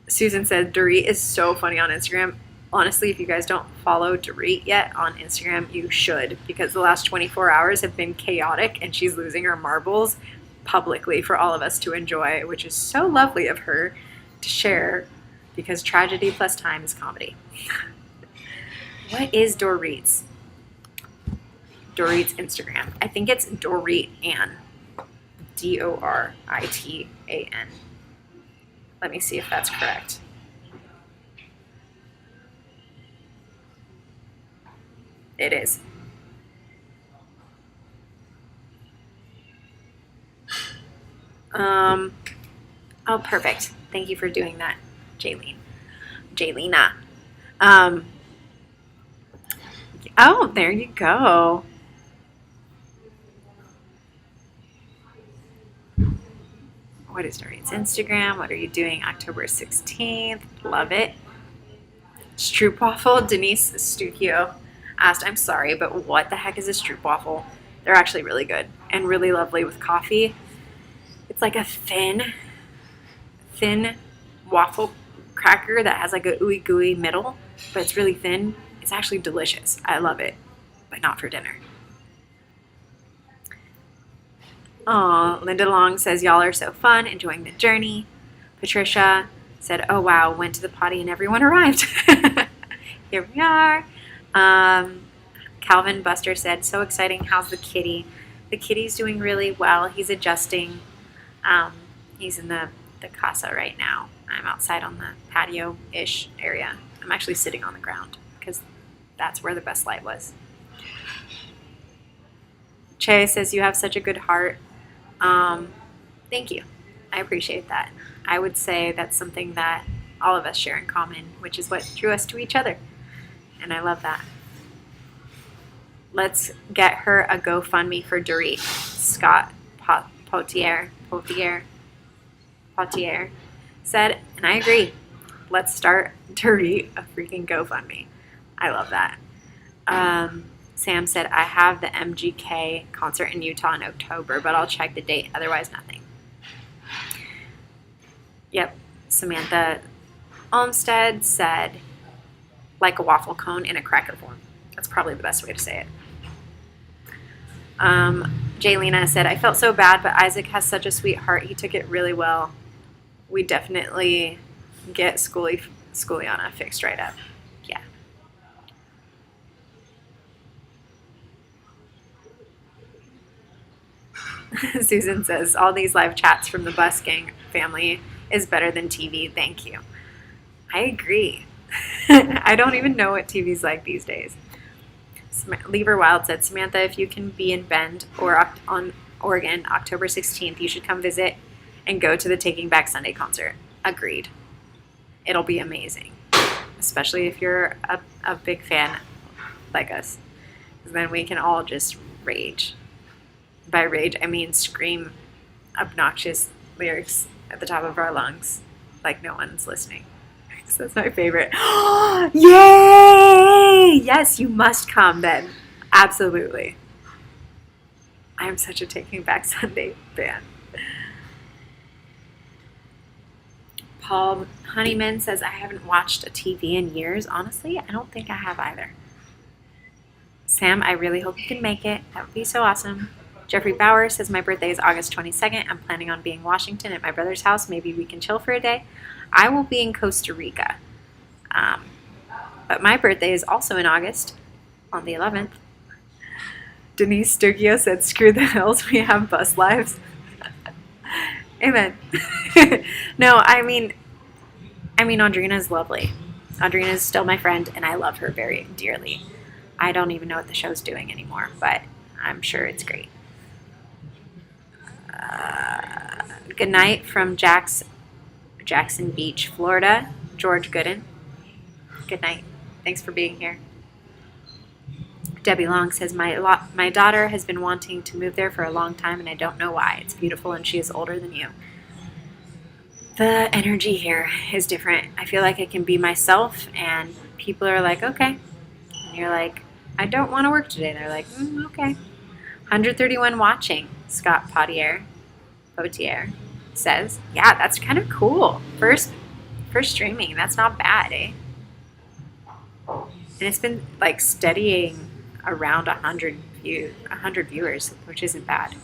[SPEAKER 1] Susan said, Dorit is so funny on Instagram. Honestly, if you guys don't follow Dorit yet on Instagram, you should, because the last 24 hours have been chaotic and she's losing her marbles publicly for all of us to enjoy, which is so lovely of her to share, because tragedy plus time is comedy. What is Dorit's Instagram? I think it's Dorit Ann. Doritan. Let me see if that's correct. It is. Oh, perfect. Thank you for doing that, Jaylena. Um, oh, there you go. What is Doreen's Instagram? What are you doing October 16th? Love it. Stroopwafel. Denise Stuckio asked, I'm sorry, but what the heck is a stroopwafel? They're actually really good and really lovely with coffee. It's like a thin waffle cracker that has like a ooey gooey middle, but it's really thin. It's actually delicious. I love it, but not for dinner. Oh, Linda Long says, y'all are so fun, enjoying the journey. Patricia said, oh wow, went to the potty and everyone arrived. Here we are. Calvin Buster said, so exciting, how's the kitty? The kitty's doing really well. He's adjusting. He's in the casa right now. I'm outside on the patio-ish area. I'm actually sitting on the ground because that's where the best light was. Che says, you have such a good heart. Thank you. I appreciate that. I would say that's something that all of us share in common, which is what drew us to each other. And I love that. Let's get her a GoFundMe for Dorit. Scott Potier said, and I agree. Let's start Dorit a freaking GoFundMe. I love that. Sam said, I have the MGK concert in Utah in October, but I'll check the date. Otherwise, nothing. Yep. Samantha Olmstead said, like a waffle cone in a cracker form. That's probably the best way to say it. Jaylena said, I felt so bad, but Isaac has such a sweet heart. He took it really well. We definitely get Schooliana fixed right up. Yeah. Susan says, all these live chats from the Bus Gang family is better than TV. Thank you. I agree. I don't even know what TV's like these days. Lever Wild said, Samantha, if you can be in Bend or on Oregon October 16th, you should come visit and go to the Taking Back Sunday concert. Agreed. It'll be amazing, especially if you're a big fan like us. Then we can all just rage. By rage, I mean scream obnoxious lyrics at the top of our lungs like no one's listening. So that's my favorite. Yay! Yes, you must come then. Absolutely. I'm such a Taking Back Sunday fan. Paul Honeyman says, I haven't watched a TV in years. Honestly, I don't think I have either. Sam, I really hope you can make it. That would be so awesome. Jeffrey Bauer says, my birthday is August 22nd. I'm planning on being in Washington at my brother's house. Maybe we can chill for a day. I will be in Costa Rica. But my birthday is also in August on the 11th. Denise Sturgio said, screw the hills. We have bus lives. Amen. No, I mean, Audrina is lovely. Audrina is still my friend, and I love her very dearly. I don't even know what the show's doing anymore, but I'm sure it's great. Good night from Jackson Beach, Florida. George Gooden. Good night. Thanks for being here. Debbie Long says, my daughter has been wanting to move there for a long time, and I don't know why. It's beautiful, and she is older than you. The energy here is different. I feel like I can be myself, and people are like, okay. And you're like, I don't want to work today. They're like, okay. 131 watching, Scott Potier says. Yeah, that's kind of cool. First streaming, that's not bad, eh? And it's been like steadying around 100 viewers, which isn't bad.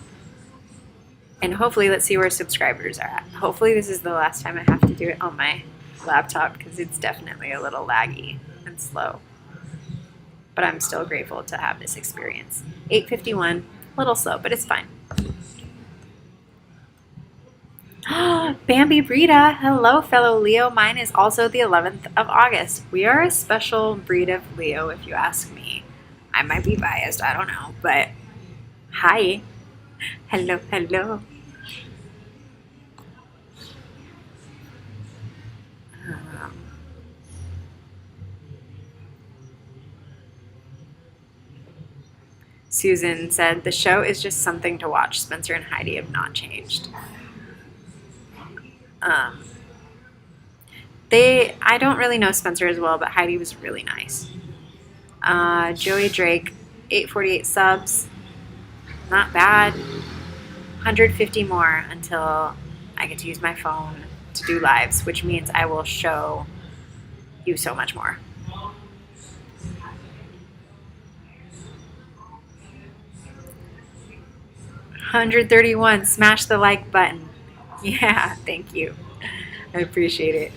[SPEAKER 1] And hopefully, let's see where subscribers are at. Hopefully this is the last time I have to do it on my laptop because it's definitely a little laggy and slow. But I'm still grateful to have this experience. 8:51, a little slow, but it's fine. Bambi Brita, hello fellow Leo. Mine is also the 11th of August. We are a special breed of Leo if you ask me. I might be biased, I don't know, but hi. Hello. Susan said, the show is just something to watch. Spencer and Heidi have not changed. I don't really know Spencer as well, but Heidi was really nice. Joey Drake, 848 subs. Not bad. 150 more until I get to use my phone to do lives, which means I will show you so much more. 131. Smash the like button. Yeah, thank you. I appreciate it.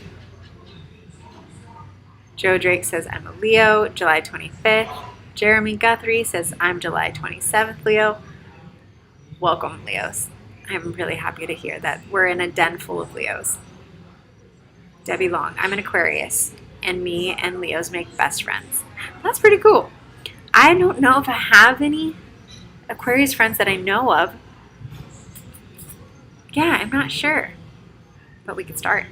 [SPEAKER 1] Joe Drake says, I'm a Leo, July 25th. Jeremy Guthrie says, I'm July 27th, Leo. Welcome, Leos. I'm really happy to hear that we're in a den full of Leos. Debbie Long, I'm an Aquarius, and me and Leos make best friends. That's pretty cool. I don't know if I have any Aquarius friends that I know of. Yeah, I'm not sure, but we could start.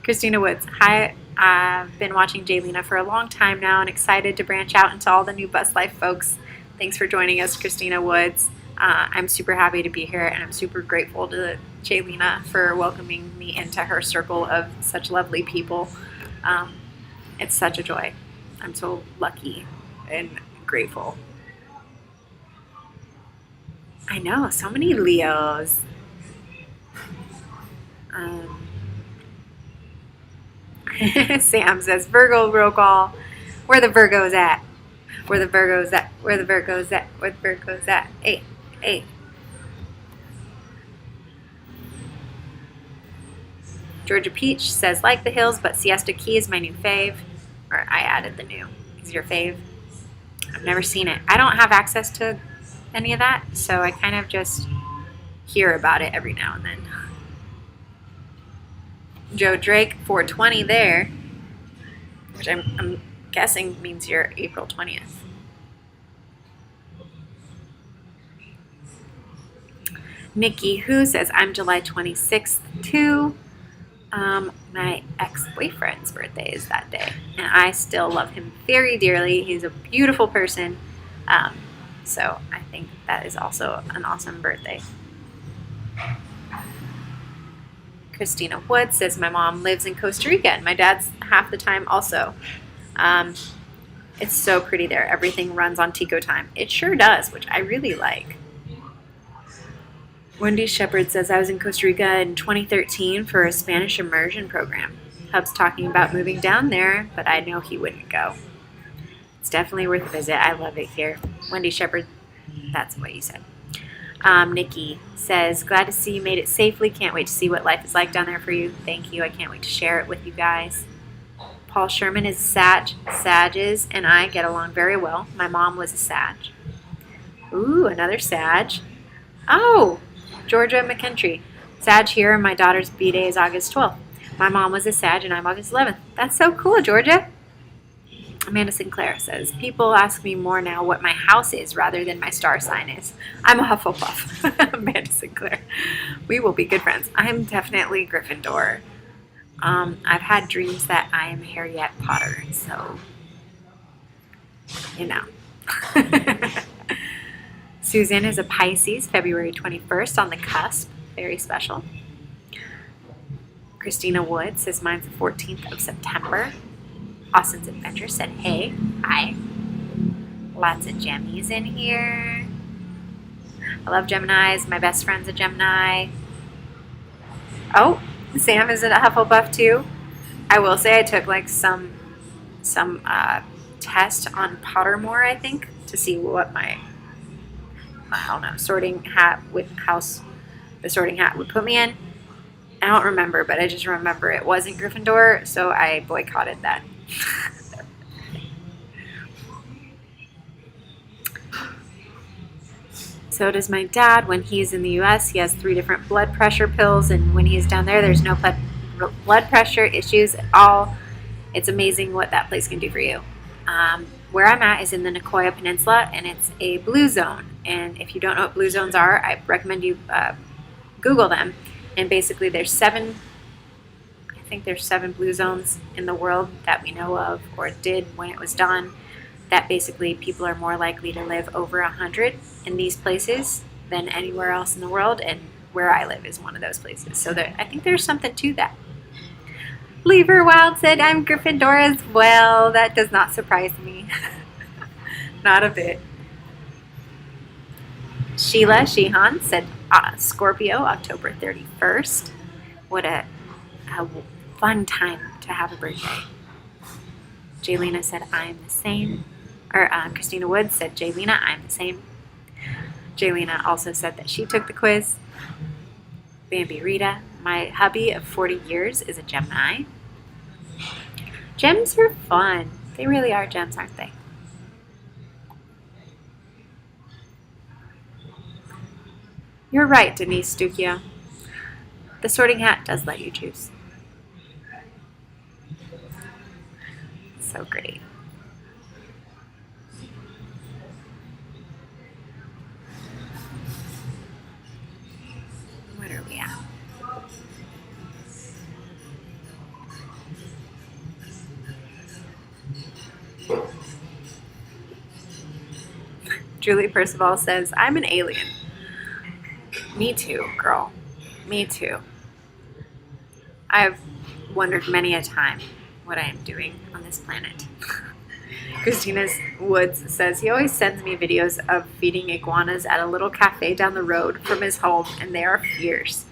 [SPEAKER 1] Christina Woods, hi. I've been watching Jaylena for a long time now and excited to branch out into all the new Bus Life folks. Thanks for joining us, Christina Woods. I'm super happy to be here, and I'm super grateful to Jaylena for welcoming me into her circle of such lovely people. It's such a joy. I'm so lucky and grateful. I know, so many Leos. Sam says, Virgo roll call. Where the Virgos at? Where the Virgos at? Where the Virgos at? Where the Virgos at? Hey, hey. Georgia Peach says, like the hills, but Siesta Key is my new fave. Or I added the new. Is your fave? I've never seen it. I don't have access to any of that, so I kind of just hear about it every now and then. Joe Drake, 420 there, which I'm guessing means you're April 20th. Nikki Who says, I'm July 26th too. My ex-boyfriend's birthday is that day, and I still love him very dearly. He's a beautiful person, so I think that is also an awesome birthday. Christina Wood says, my mom lives in Costa Rica, and my dad's half the time also. It's so pretty there. Everything runs on Tico time. It sure does, which I really like. Wendy Shepard says, I was in Costa Rica in 2013 for a Spanish immersion program. Hub's talking about moving down there, but I know he wouldn't go. It's definitely worth a visit. I love it here. Wendy Shepard, that's what you said. Nikki says, glad to see you made it safely. Can't wait to see what life is like down there for you. Thank you. I can't wait to share it with you guys. Paul Sherman is Sag. Sages and I get along very well. My mom was a Sag. Ooh, another Sag. Oh, Georgia McKentry. Sag here, and my daughter's B-Day is August 12th. My mom was a Sag, and I'm August 11th. That's so cool, Georgia. Amanda Sinclair says, people ask me more now what my house is rather than my star sign is. I'm a Hufflepuff. Amanda Sinclair. We will be good friends. I'm definitely Gryffindor. I've had dreams that I am Harriet Potter, so, you know. Susan is a Pisces, February 21st, on the cusp. Very special. Christina Wood says, mine's the 14th of September. Austin's Adventure said, hey, hi. Lots of Gemmies in here. I love Geminis. My best friend's a Gemini. Oh, Sam is a Hufflepuff too. I will say I took like some test on Pottermore, I think, to see what my, I don't know, sorting hat with house, the sorting hat would put me in. I don't remember, but I just remember it wasn't Gryffindor, so I boycotted that. So does my dad. When he's in the U.S., he has 3 different blood pressure pills, and when he's down there, there's no blood pressure issues at all. It's amazing what that place can do for you. Where I'm at is in the Nicoya Peninsula, and it's a blue zone. And if you don't know what blue zones are, I recommend you Google them. And basically there's 7 blue zones in the world that we know of, or did when it was done. that basically people are more likely to live over 100 in these places than anywhere else in the world, and where I live is one of those places. So I think there's something to that. Lever Wild said, I'm Gryffindor as well. That does not surprise me. Not a bit. Sheila Sheehan said, Scorpio, October 31st. What a fun time to have a birthday. Jaylena said, I'm the same. Or Christina Woods said, Jaylena, I'm the same. Jaylena also said that she took the quiz. Bambi Rita, my hubby of 40 years is a Gemini. Gems are fun. They really are gems, aren't they? You're right, Denise Stucchio. The sorting hat does let you choose. So great. What are we at? Julie Percival says, I'm an alien. Me too, girl. Me too. I've wondered many a time what I am doing on this planet. Christina Woods says, he always sends me videos of feeding iguanas at a little cafe down the road from his home, and they are fierce.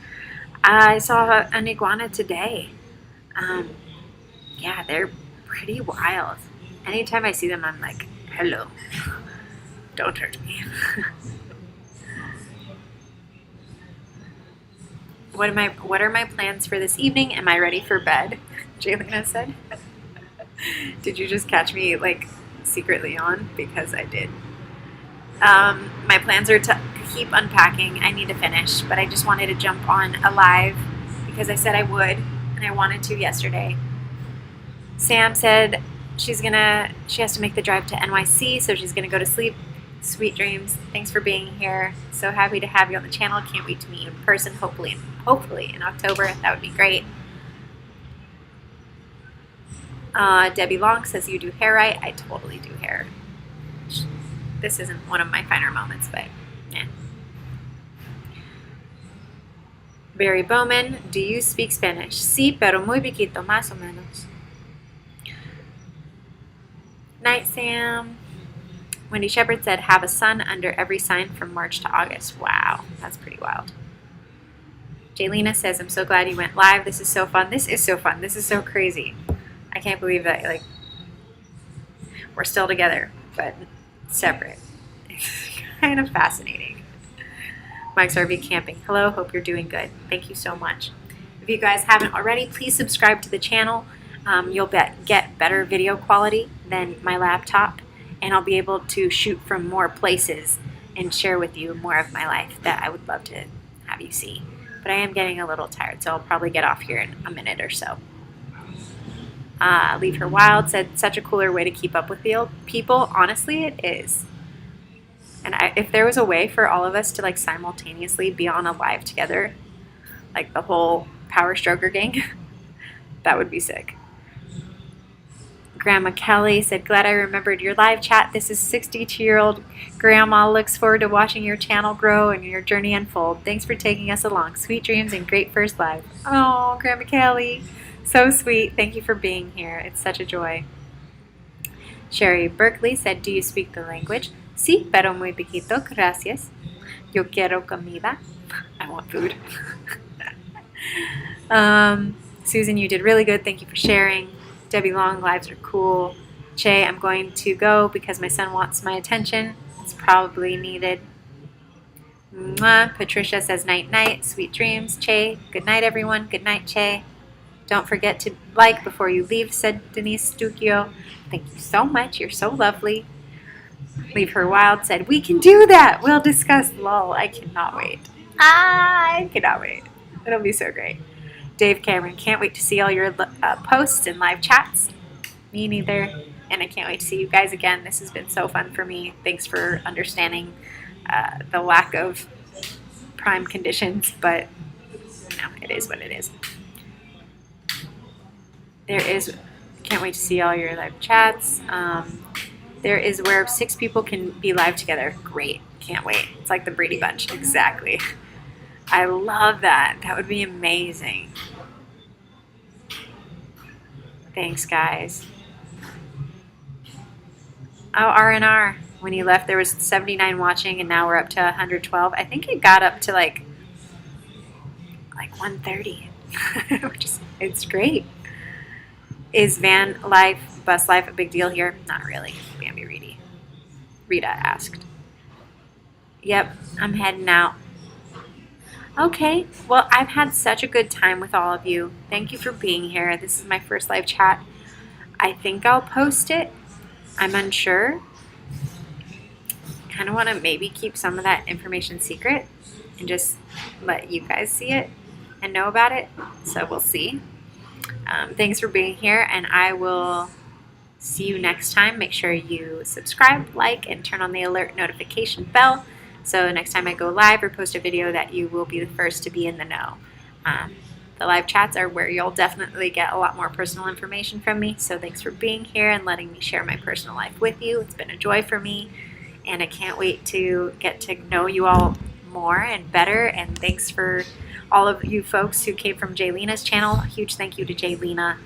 [SPEAKER 1] I saw an iguana today. Yeah, they're pretty wild. Anytime I see them, I'm like, hello. Don't hurt me. What are my plans for this evening? Am I ready for bed? Jaylena said. Did you just catch me like secretly on? Because I did. My plans are to keep unpacking. I need to finish, but I just wanted to jump on a live because I said I would, and I wanted to yesterday. Sam said she has to make the drive to NYC, so she's gonna go to sleep. Sweet dreams. Thanks for being here. So happy to have you on the channel. Can't wait to meet you in person. Hopefully in October. That would be great. Debbie Long says, you do hair right. I totally do hair. This isn't one of my finer moments, but yeah. Barry Bowman, do you speak Spanish? Sí, pero muy poquito, más o menos. Night, Sam. Wendy Shepard said, have a sun under every sign from March to August. Wow, that's pretty wild. Jaylena says, I'm so glad you went live. This is so fun. This is so fun. This is so crazy. I can't believe that, like, we're still together, but separate. It's kind of fascinating. Mike's RV Camping. Hello, hope you're doing good. Thank you so much. If you guys haven't already, please subscribe to the channel. You'll get better video quality than my laptop, and I'll be able to shoot from more places and share with you more of my life that I would love to have you see. But I am getting a little tired, so I'll probably get off here in a minute or so. Leave Her Wild said, such a cooler way to keep up with people. Honestly, it is. And if there was a way for all of us to like simultaneously be on a live together, like the whole Power Stroker gang, that would be sick. Grandma Kelly said, glad I remembered your live chat. This is 62-year-old Grandma. Looks forward to watching your channel grow and your journey unfold. Thanks for taking us along. Sweet dreams and great first live. Oh, Grandma Kelly. So sweet. Thank you for being here. It's such a joy. Sherry Berkeley said, do you speak the language? Sí, pero muy poquito. Gracias. Yo quiero comida. I want food. Susan, you did really good. Thank you for sharing. Debbie Long, lives are cool. Che, I'm going to go because my son wants my attention. It's probably needed. Mwah. Patricia says, night, night. Sweet dreams. Che, good night, everyone. Good night, Che. Don't forget to like before you leave, said Denise Stucchio. Thank you so much. You're so lovely. Leave Her Wild said, we can do that. We'll discuss. Lol. I cannot wait. I cannot wait. It'll be so great. Dave Cameron, can't wait to see all your posts and live chats. Me neither. And I can't wait to see you guys again. This has been so fun for me. Thanks for understanding the lack of prime conditions, but you know, it is what it is. Can't wait to see all your live chats. There is where 6 people can be live together. Great. Can't wait. It's like the Brady Bunch. Exactly. I love that. That would be amazing. Thanks, guys. Oh, R&R. When you left, there was 79 watching, and now we're up to 112. I think it got up to like 130, which is, it's great. Is van life, bus life a big deal here? Not really. Bambi Reedy. Rita asked. Yep, I'm heading out. Okay, well, I've had such a good time with all of you. Thank you for being here. This is my first live chat. I think I'll post it. I'm unsure. Kind of want to maybe keep some of that information secret and just let you guys see it and know about it. So we'll see. Thanks for being here, and I will see you next time. Make sure you subscribe, like, and turn on the alert notification bell, so next time I go live or post a video that you will be the first to be in the know. The live chats are where you'll definitely get a lot more personal information from me, so thanks for being here and letting me share my personal life with you. It's been a joy for me, and I can't wait to get to know you all more and better, and thanks for all of you folks who came from Jayleena's channel. A huge thank you to Jayleena.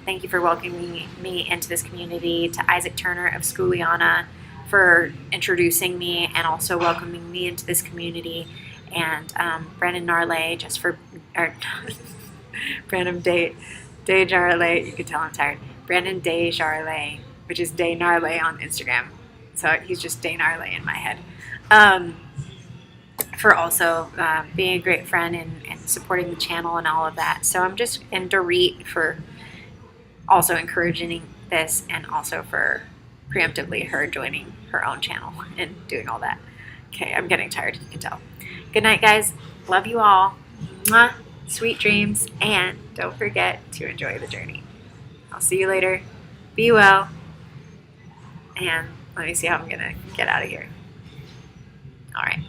[SPEAKER 1] Thank you for welcoming me into this community, to Isaac Turner of Schooliana for introducing me and also welcoming me into this community, and Brandon Narley just for, or Brandon Desjarlais, you can tell I'm tired. Brandon Desjarlais, which is Day Narley on Instagram. So he's just Day Narley in my head. For also being a great friend and supporting the channel and all of that. So I'm just, and Dorit for also encouraging this, and also for preemptively her joining her own channel and doing all that. Okay, I'm getting tired, you can tell. Good night, guys. Love you all. Mwah. Sweet dreams, and don't forget to enjoy the journey. I'll see you later. Be well. And let me see how I'm going to get out of here. All right.